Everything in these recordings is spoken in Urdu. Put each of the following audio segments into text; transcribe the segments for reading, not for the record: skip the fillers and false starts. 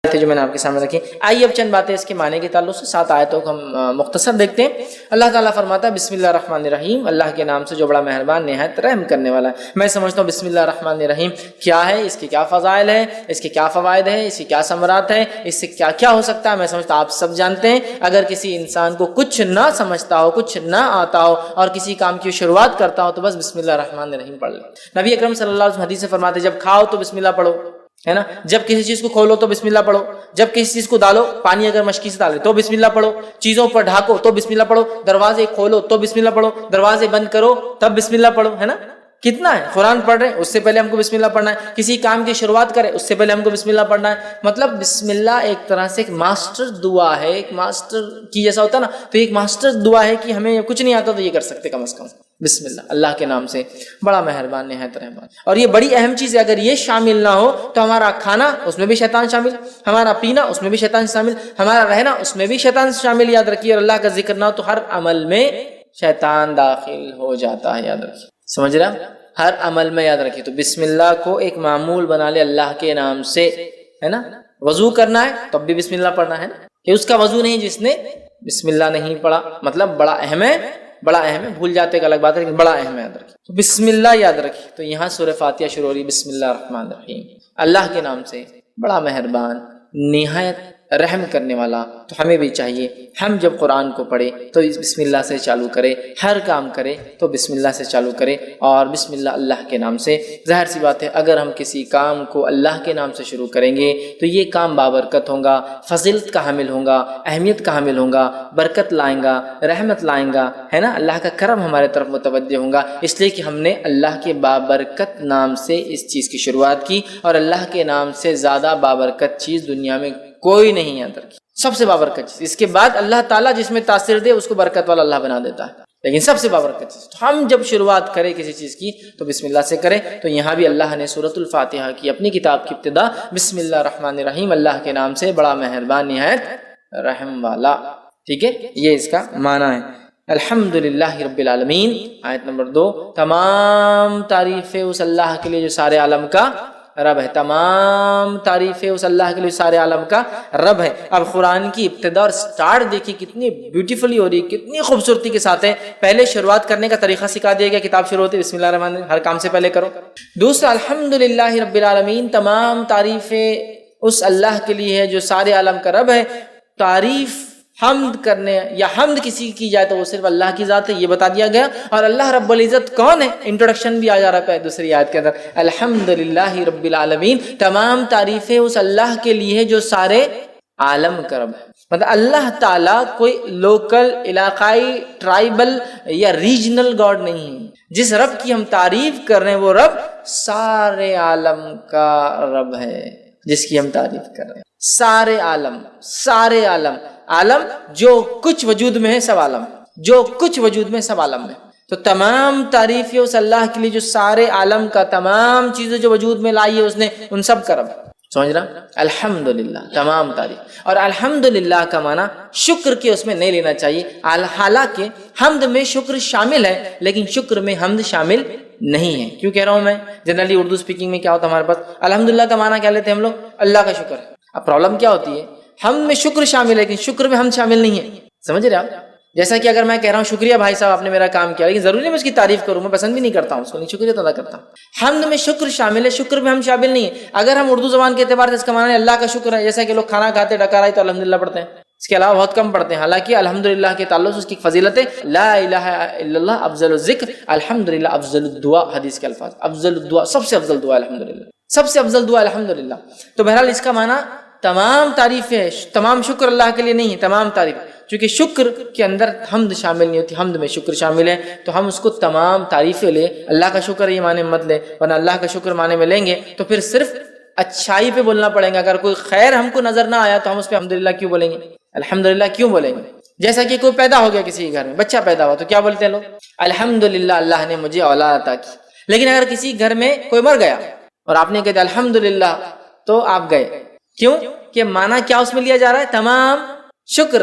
تھے جو میں نے آپ کے سامنے رکھی. آئیے اب چند باتیں اس کے معنی کے تعلق سے 7 آیتوں کو ہم مختصر دیکھتے ہیں. اللہ تعالیٰ فرماتا ہے بسم اللہ الرحمن الرحیم، اللہ کے نام سے جو بڑا مہربان نہایت رحم کرنے والا ہے. میں سمجھتا ہوں بسم اللہ الرحمن الرحیم کیا ہے، اس کے کیا فضائل ہیں، اس کے کیا فوائد ہیں، اس کی کیا ثمرات ہیں، اس سے کیا کیا ہو سکتا ہے، میں سمجھتا ہوں آپ سب جانتے ہیں. اگر کسی انسان کو کچھ نہ سمجھتا ہو، کچھ نہ آتا ہو اور کسی کام کی شروعات کرتا ہو تو بس بسم اللہ الرحمن الرحیم پڑھ لے. نبی اکرم صلی اللہ علیہ وسلم حدیث سے فرماتے جب کھاؤ تو بسم اللہ پڑھو، ہے نا. جب کسی چیز کو کھولو تو بسم اللہ پڑھو، جب کسی چیز کو ڈالو، پانی اگر مشکی سے ڈالے تو بسم اللہ پڑھو، چیزوں پر ڈھاکو تو بسم اللہ پڑھو، دروازے کھولو تو بسم اللہ پڑھو، دروازے بند کرو تب بسم اللہ پڑھو، ہے نا. کتنا ہے، قرآن پڑھ رہے ہیں اس سے پہلے ہم کو بسم اللہ پڑھنا ہے، کسی کام کی شروعات کرے اس سے پہلے ہم کو بسم اللہ پڑھنا ہے. مطلب بسم اللہ ایک طرح سے ایک ماسٹر دعا ہے، ایک ماسٹر کی جیسا ہوتا ہے نا، تو ایک ماسٹر دعا ہے کہ ہمیں کچھ نہیں آتا تو یہ کر سکتے کم از کم بسم اللہ، اللہ کے نام سے بڑا مہربان نہایت رحمان. اور یہ بڑی اہم چیز ہے، اگر یہ شامل نہ ہو تو ہمارا کھانا اس میں بھی شیطان شامل، ہمارا پینا اس میں بھی شیطان شامل، ہمارا رہنا اس میں بھی شیطان شامل. یاد رکھیے، اور اللہ کا ذکر نہ ہو تو ہر عمل میں شیطان داخل ہو جاتا ہے. یاد رکھیے، سمجھ رہے، ہر عمل میں یاد رکھیے. تو بسم اللہ کو ایک معمول بنا لے اللہ کے نام سے، ہے نا. وضو کرنا ہے تب بھی بسم اللہ پڑھنا ہے نا، کہ اس کا وضو نہیں جس نے بسم اللہ نہیں پڑھا. مطلب بڑا اہم ہے، بڑا اہم ہے. بھول جاتے ایک الگ بات ہے لیکن بڑا اہم ہے، یاد رکھیے. تو بسم اللہ یاد رکھیے. تو یہاں سورہ فاتحہ شروع ہو رہی بسم اللہ الرحمن الرحیم، اللہ کے نام سے بڑا مہربان نہایت رحم کرنے والا. تو ہمیں بھی چاہیے ہم جب قرآن کو پڑھے تو بسم اللہ سے چالو کرے، ہر کام کرے تو بسم اللہ سے چالو کرے اور بسم اللہ اللہ کے نام سے. ظاہر سی بات ہے اگر ہم کسی کام کو اللہ کے نام سے شروع کریں گے تو یہ کام بابرکت ہوگا، فضیلت کا حامل ہوگا، اہمیت کا حامل ہوگا، برکت لائیں گا، رحمت لائیں گا، ہے نا. اللہ کا کرم ہمارے طرف متوجہ ہوگا، اس لیے کہ ہم نے اللہ کے بابرکت نام سے اس چیز کی شروعات کی. اور اللہ کے نام سے زیادہ بابرکت چیز دنیا میں کوئی نہیں ہے. اندر کی سب سے بابرکت چیز، اس کے بعد اللہ تعالیٰ جس میں تاثیر دے اس کو برکت والا اللہ بنا دیتا ہے، لیکن سب سے بابرکت چیز. تو ہم جب شروعات کریں کسی چیز کی تو بسم اللہ سے کریں. تو یہاں بھی اللہ نے سورۃ الفاتحہ کی اپنی کتاب کی ابتدا بسم اللہ الرحمن الرحیم، اللہ کے نام سے بڑا مہربان نہایت رحم والا. ٹھیک ہے، یہ اس کا معنی ہے. الحمدللہ رب العالمین. آیت نمبر 2، تمام تعریفیں اس اللہ کے لیے جو سارے عالم کا رب ہے. تمام تعریفیں اس اللہ کے لیے سارے عالم کا رب ہے. اب قرآن کی ابتدا اور سٹارٹ دیکھیے کتنی بیوٹیفلی ہو رہی ہے، کتنی خوبصورتی کے ساتھ ہے. پہلے شروعات کرنے کا طریقہ سکھا دیا گیا، کتاب شروع ہوتی ہے بسم اللہ الرحمن الرحیم، ہر کام سے پہلے کرو. دوسرا، الحمدللہ رب العالمین، تمام تعریفیں اس اللہ کے لیے ہے جو سارے عالم کا رب ہے. تعریف حمد کرنے یا حمد کسی کی جائے تو وہ صرف اللہ کی ذات ہے، یہ بتا دیا گیا. اور اللہ رب العزت کون ہے، انٹروڈکشن بھی آ جا رہا ہے دوسری آیت کے اندر. الحمدللہ رب العالمین، تمام تعریفیں اس اللہ کے لیے ہے جو سارے عالم کا رب ہے. مطلب اللہ تعالیٰ کوئی لوکل، علاقائی، ٹرائبل یا ریجنل گاڈ نہیں ہے. جس رب کی ہم تعریف کر رہے ہیں وہ رب سارے عالم کا رب ہے، جس کی ہم تعریف کر رہے ہیں. سارے عالم، سارے عالم، عالم جو کچھ وجود میں ہے، سب عالم، جو کچھ وجود میں سب عالم میں. تو تمام تعریفیں اس اللہ کے لیے جو سارے عالم کا، تمام چیزیں جو وجود میں لائی ہے اس نے، ان سب کا رب. سمجھ رہا، الحمدللہ، تمام تعریف. اور الحمدللہ کا معنی شکر کے اس میں نہیں لینا چاہیے. حالانکہ حمد میں شکر شامل ہے لیکن شکر میں حمد شامل نہیں ہے. کیوں کہہ رہا ہوں میں، جنرلی اردو اسپیکنگ میں کیا ہوتا ہے ہمارے پاس، الحمدللہ کا معنی کیا لیتے ہیں ہم لوگ، اللہ کا شکر ہے. اب پرابلم کیا ہوتی ہے، حمد میں شکر شامل ہے لیکن شکر میں حمد شامل نہیں ہے. سمجھ رہے آپ، جیسا کہ اگر میں کہہ رہا ہوں شکریہ بھائی صاحب آپ نے میرا کام کیا، لیکن ضروری نہیں میں اس کی تعریف کروں، میں پسند بھی نہیں کرتا ہوں اس کو، نہیں شکریہ ادا کرتا ہوں. حمد میں شکر شامل ہے، شکر میں ہم شامل نہیں ہے. اگر ہم اردو زبان کے اعتبار سے اس کا معنی اللہ کا شکر ہے، جیسا کہ لوگ کھانا کھاتے ڈکارائی تو الحمدللہ پڑھتے ہیں، اس کے علاوہ بہت کم پڑھتے ہیں. حالانکہ الحمدللہ کے تعلق سے اس کی فضیلت ہے، لا الہ الا اللہ افضل الذکر، الحمدللہ افضل الدعاء. حدیث کے الفاظ، افضل الدعاء، سب سے افضل دعا الحمدللہ، سب سے افضل دعا الحمدللہ. تو بہرحال اس کا معنی تمام تعریفیں، تمام شکر اللہ کے لیے نہیں ہے، تمام تعریف. چونکہ شکر کے اندر حمد شامل نہیں ہوتی، حمد میں شکر شامل ہے، تو ہم اس کو تمام تعریفیں لے. اللہ کا شکر یہ معنی مت لے، ورنہ اللہ کا شکر معنی میں لیں گے تو پھر صرف اچھائی پہ بولنا پڑے گا. اگر کوئی خیر ہم کو نظر نہ آیا تو ہم اس پہ الحمدللہ کیوں بولیں گے، الحمدللہ کیوں بولیں گے. جیسا کہ کوئی پیدا ہو گیا کسی کے گھر میں، بچہ پیدا ہوا تو کیا بولتے ہیں لوگ، الحمدللہ اللہ نے مجھے اولاد عطا کی. لیکن اگر کسی گھر میں کوئی مر گیا اور آپ نے کہا الحمدللہ تو آپ گئے، کیوں کہ معنی کیا اس میں لیا جا رہا ہے، تمام شکر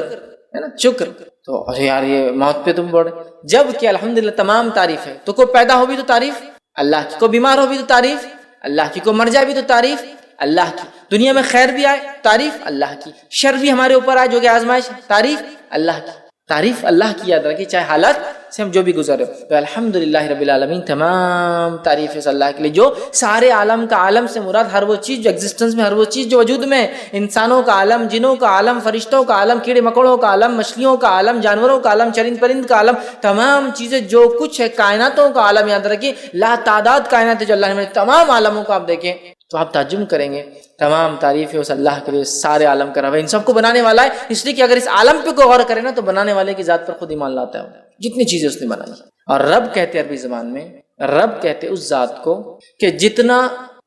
ہے نا، شکر. تو یار یہ موت پہ تم بول رہے، جب کہ الحمدللہ تمام تعریف ہے. تو کوئی پیدا ہو بھی تو تعریف اللہ کی، کوئی بیمار ہو بھی تو تعریف اللہ کی، کوئی مر جائے بھی تو تعریف اللہ کی. دنیا میں خیر بھی آئے تعریف اللہ کی, شر بھی ہمارے اوپر آئے جو کہ آزمائش تعریف اللہ کی, تعریف اللہ کی یاد رکھیے چاہے حالات سے ہم جو بھی گزرے. تو الحمدللہ رب العالمین, تمام تعریف ہے اللہ کے لیے جو سارے عالم کا, عالم سے مراد ہر وہ چیز جو ایگزسٹنس میں, ہر وہ چیز جو وجود میں, انسانوں کا عالم, جنوں کا عالم, فرشتوں کا عالم, کیڑے مکوڑوں کا عالم, مچھلیوں کا عالم, جانوروں کا عالم, چرند پرند کا عالم, تمام چیزیں جو کچھ ہے کائناتوں کا عالم یاد رکھیے, لا تعداد کائنات ہے جو اللہ نے تمام عالموں کو آپ دیکھیں تو آپ تعجب کریں گے. تمام تعریف ہے اس اللہ کے لیے, سارے عالم کا رب ہے, ان سب کو بنانے والا ہے. اس لیے کہ اگر اس عالم پہ کوئی غور کرے نا تو بنانے والے کی ذات پر خود ایمان لاتا ہے, جتنی چیزیں اس نے بنائی. اور رب کہتے ہیں عربی زبان میں, رب کہتے اس ذات کو کہ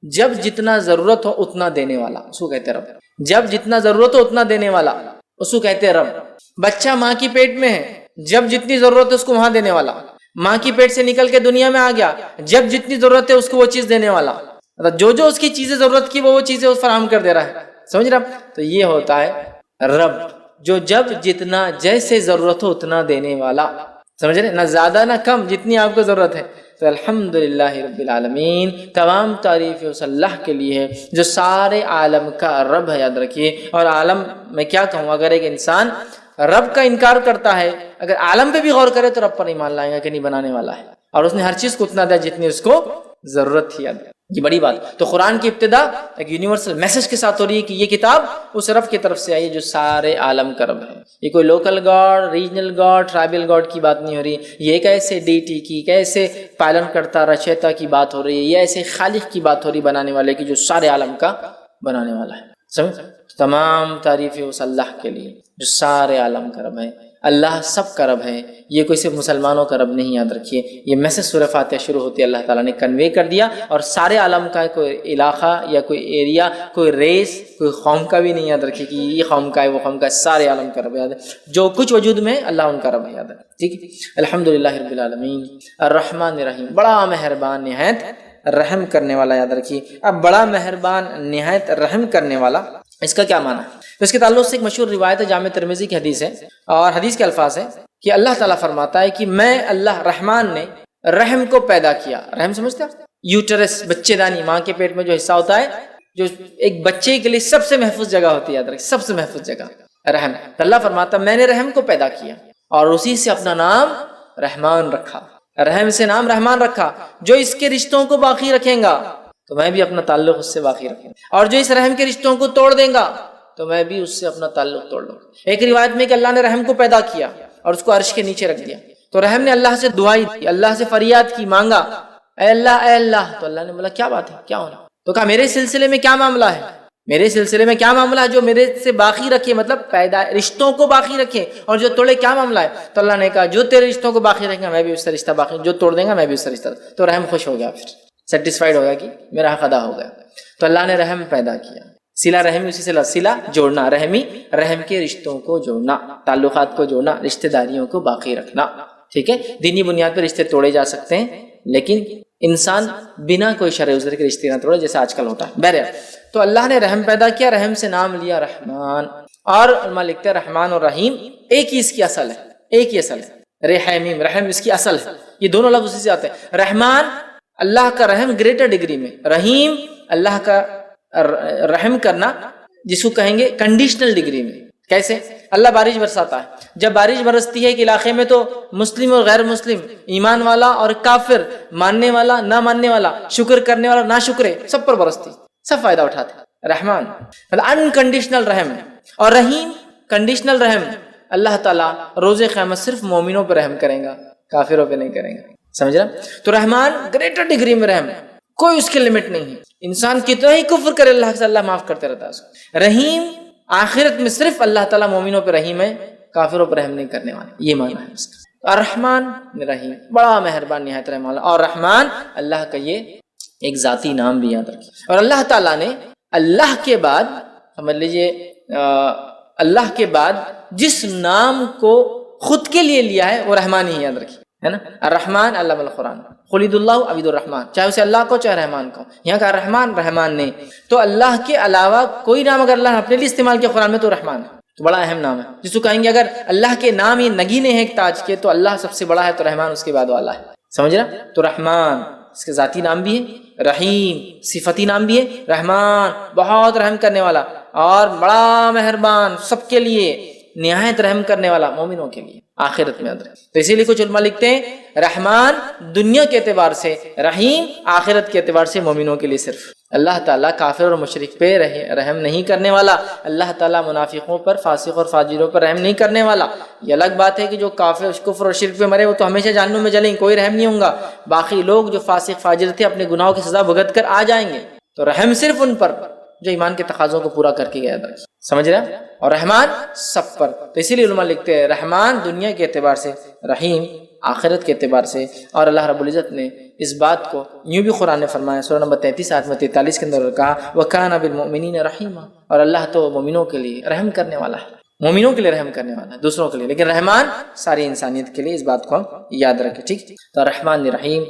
جب جتنا ضرورت ہو اتنا دینے والا, اس کو کہتے ہیں رب. جب جتنا ضرورت ہو اتنا دینے والا, اس کو کہتے ہیں رب. بچہ ماں کی پیٹ میں ہے, جب جتنی ضرورت ہے اس کو وہاں دینے والا. ماں کی پیٹ سے نکل کے دنیا میں آ گیا, جب جتنی ضرورت ہے اس کو وہ چیز دینے والا. جو جو اس کی چیزیں ضرورت کی وہ چیزیں اس فراہم کر دے رہا ہے. سمجھ رہا؟ تو یہ ہوتا ہے رب, جو جب جتنا جیسے ضرورت ہو اتنا دینے والا. سمجھ رہے, نہ زیادہ نہ کم, جتنی آپ کو ضرورت ہے. تو الحمدللہ رب العالمین, تمام تعریف اس اللہ کے لیے ہے جو سارے عالم کا رب ہے. یاد رکھیے. اور عالم میں کیا کہوں, اگر ایک انسان رب کا انکار کرتا ہے, اگر عالم پہ بھی غور کرے تو رب پر ایمان لائے گا کہ نہیں بنانے والا ہے, اور اس نے ہر چیز کو اتنا دیا جتنی اس کو ضرورت تھی. یہ بڑی بات. تو قرآن کی ابتدا ایک یونیورسل میسج کے ساتھ ہو رہی ہے کہ یہ کتاب اس رب کی طرف سے آئی ہے جو سارے عالم کا رب ہے. یہ کوئی local God, regional God, tribal God کی بات نہیں ہو رہی. یہ ایک ایسے ڈیٹی کی, ایک ایسے پالن کرتا رچیتا کی بات ہو رہی ہے. یہ ایسے خالق کی بات ہو رہی, بنانے والے کی, جو سارے عالم کا بنانے والا ہے. سمجھ, تمام تعریفیں اس اللہ کے لیے جو سارے عالم کا رب ہے. اللہ سب کا رب ہے, یہ کوئی صرف مسلمانوں کا رب نہیں. یاد رکھیے یہ میسج سورہ فاتحہ شروع ہوتی ہے اللہ تعالیٰ نے کنوے کر دیا, اور سارے عالم کا کوئی علاقہ یا کوئی ایریا, کوئی ریس, کوئی قوم کا بھی نہیں. یاد رکھیے کہ یہ قوم کا ہے وہ قوم کا ہے, سارے عالم کا رب یاد ہے. جو کچھ وجود میں اللہ ان کا رب ہے. یاد ہے, ٹھیک ہے. الحمدللہ رب العالمین الرحمن الرحیم, بڑا مہربان نہایت رحم کرنے والا. یاد رکھیے. اب بڑا مہربان نہایت رحم کرنے والا, اس کا کیا معنی ہے؟ تو اس کے تعلق سے ایک مشہور روایت ہے, جامع ترمذی کی حدیث ہے, اور حدیث کے الفاظ ہیں کہ اللہ تعالیٰ فرماتا ہے کہ میں اللہ رحمان نے رحم کو پیدا کیا. رحم سمجھتے ہیں؟ یوٹرس, بچے دانی, ماں کے پیٹ میں جو حصہ ہوتا ہے, جو ایک بچے کے لیے سب سے محفوظ جگہ ہوتی ہے. یاد رکھیں, سب سے محفوظ جگہ رحم. اللہ فرماتا ہے میں نے رحم کو پیدا کیا اور اسی سے اپنا نام رحمان رکھا. رحم سے نام رحمان رکھا. جو اس کے رشتوں کو باقی رکھیں گا تو میں بھی اپنا تعلق اس سے باقی رکھوں گا, اور جو اس رحم کے رشتوں کو توڑ دیں گا تو میں بھی اس سے اپنا تعلق توڑ لوں گا. ایک روایت میں کہ اللہ نے رحم کو پیدا کیا اور اس کو عرش کے نیچے رکھ دیا, تو رحم نے اللہ سے دعائی دی, اللہ سے فریاد کی, مانگا, اے اللہ اے اللہ. تو اللہ نے بولا کیا بات ہے, کیا ہونا؟ تو کہا میرے سلسلے میں کیا معاملہ ہے, میرے سلسلے میں کیا معاملہ ہے جو میرے سے باقی رکھے, مطلب پیدا رشتوں کو باقی رکھے, اور جو توڑے کیا معاملہ ہے؟ تو اللہ نے کہا جو تیرے رشتوں کو باقی رکھیں گا میں بھی اس سے رشتہ باقی, جو توڑ دیں گا میں بھی اس سے رشتہ. تو رحم خوش ہو گیا, پھر سیٹسفائیڈ ہو گیا کہ میرا حق ادا ہو گیا. تو اللہ نے رحم پیدا کیا. صلہ رحمی, اسی سے صلہ جوڑنا, رحمی رحم کے رشتوں کو جوڑنا, تعلقات کو جوڑنا, رشتہ داریوں کو باقی رکھنا. ٹھیک ہے, دینی بنیاد پر رشتے توڑے جا سکتے ہیں, لیکن انسان بنا کوئی شرع عذر کے رشتے نہ توڑے جیسے آج کل ہوتا ہے. بہرحال تو اللہ نے رحم پیدا کیا, رحم سے نام لیا رحمان. اور علماء لکھتے ہیں رحمان اور رحیم ایک ہی اس کی اصل ہے, ایک ہی اصل ہے. رحیم, رحم اس کی اصل ہے. یہ دونوں لفظ اسی سے آتے ہیں. رحمان اللہ کا رحم گریٹر ڈگری میں, رحیم اللہ کا رحم کرنا جس کو کہیں گے کنڈیشنل ڈگری میں. کیسے؟ اللہ بارش برساتا ہے, جب بارش برستی ہے ایک علاقے میں تو مسلم اور غیر مسلم, ایمان والا اور کافر, ماننے والا نہ ماننے والا, شکر کرنے والا نہ شکرے, سب پر برستی, سب فائدہ اٹھاتے. رحمان مطلب انکنڈیشنل رحم ہے. اور رحیم کنڈیشنل رحم. اللہ تعالیٰ روز قیامت صرف مومنوں پہ رحم کریں گا, کافروں پہ نہیں کریں گا. سمجھ رہا؟ تو رحمان گریٹر ڈگری میں رحم, کوئی اس کی لمٹ نہیں ہے. انسان کتنا ہی کفر کرے اللہ سے, اللہ معاف کرتے رہتا ہے اس کو. رحیم آخرت میں صرف اللہ تعالیٰ مومنوں پہ رحیم ہے, کافروں پہ رحم نہیں کرنے والے. یہ معنی ہے اس کا. الرحمن رحیم, بڑا مہربان نہایت رحم والا. اور رحمان اللہ کا یہ ایک ذاتی نام بھی یاد رکھیں. اور اللہ تعالیٰ نے اللہ کے بعد, سمجھ لیجیے اللہ کے بعد جس نام کو خود کے لیے لیا ہے وہ رحمان ہی یاد رکھیے, ہے نا. الرحمن علم القرآن, خلید اللہ عبید الرحمن, چاہے اسے اللہ کو چاہے رحمان کو. یہاں کا رحمان رحمان نے, تو اللہ کے علاوہ کوئی نام اگر اللہ نے اپنے لیے استعمال کیا قرآن میں تو رحمان ہے, تو بڑا اہم نام ہے. جس کو کہیں گے اگر اللہ کے نام یہ نگینے ہیں ایک تاج کے, تو اللہ سب سے بڑا ہے, تو رحمان اس کے بعد والا ہے. سمجھ رہا؟ تو رحمان اس کے ذاتی نام بھی ہے, رحیم صفتی نام بھی ہے، رحمان بہت رحم کرنے والا اور بڑا مہربان، سب کے لیے نہایت رحم کرنے والا، مومنوں کے لیے آخرت میں ادر۔ تو اسی لیے کچھ علماء لکھتے ہیں رحمان دنیا کے اعتبار سے، رحیم آخرت کے اعتبار سے مومنوں کے لیے صرف۔ اللہ تعالیٰ کافر اور مشرک پہ رحم نہیں کرنے والا، اللہ تعالیٰ منافقوں پر، فاسق اور فاجروں پر رحم نہیں کرنے والا۔ یہ الگ بات ہے کہ جو کافر کفر اور شرک پہ مرے وہ تو ہمیشہ جہنم میں جلیں گے، کوئی رحم نہیں ہوگا۔ باقی لوگ جو فاسق فاجر تھے اپنے گناہوں کی سزا بھگت کر آ جائیں گے، تو رحم صرف ان پر جو ایمان کے تقاضوں کو پورا کر کے گیا تھا، سمجھ رہے ہیں؟ اور رحمان سب پر۔ تو اسی لیے علماء لکھتے ہیں رحمان دنیا کے اعتبار سے، رحیم آخرت کے اعتبار سے۔ اور اللہ رب العزت نے اس بات کو یوں بھی قرآن نے فرمایا، سورہ نمبر 33 آیت 43 کے اندر کہا وَكَانَ بِالْمُؤْمِنِينَ رَحِيمًا، اور اللہ تو مومنوں کے لیے رحم کرنے والا ہے، مومنوں کے لیے رحم کرنے والا ہے، دوسروں کے لیے، لیکن رحمان ساری انسانیت کے لیے۔ اس بات کو ہم یاد رکھیں، ٹھیک؟ تو رحمان رحیم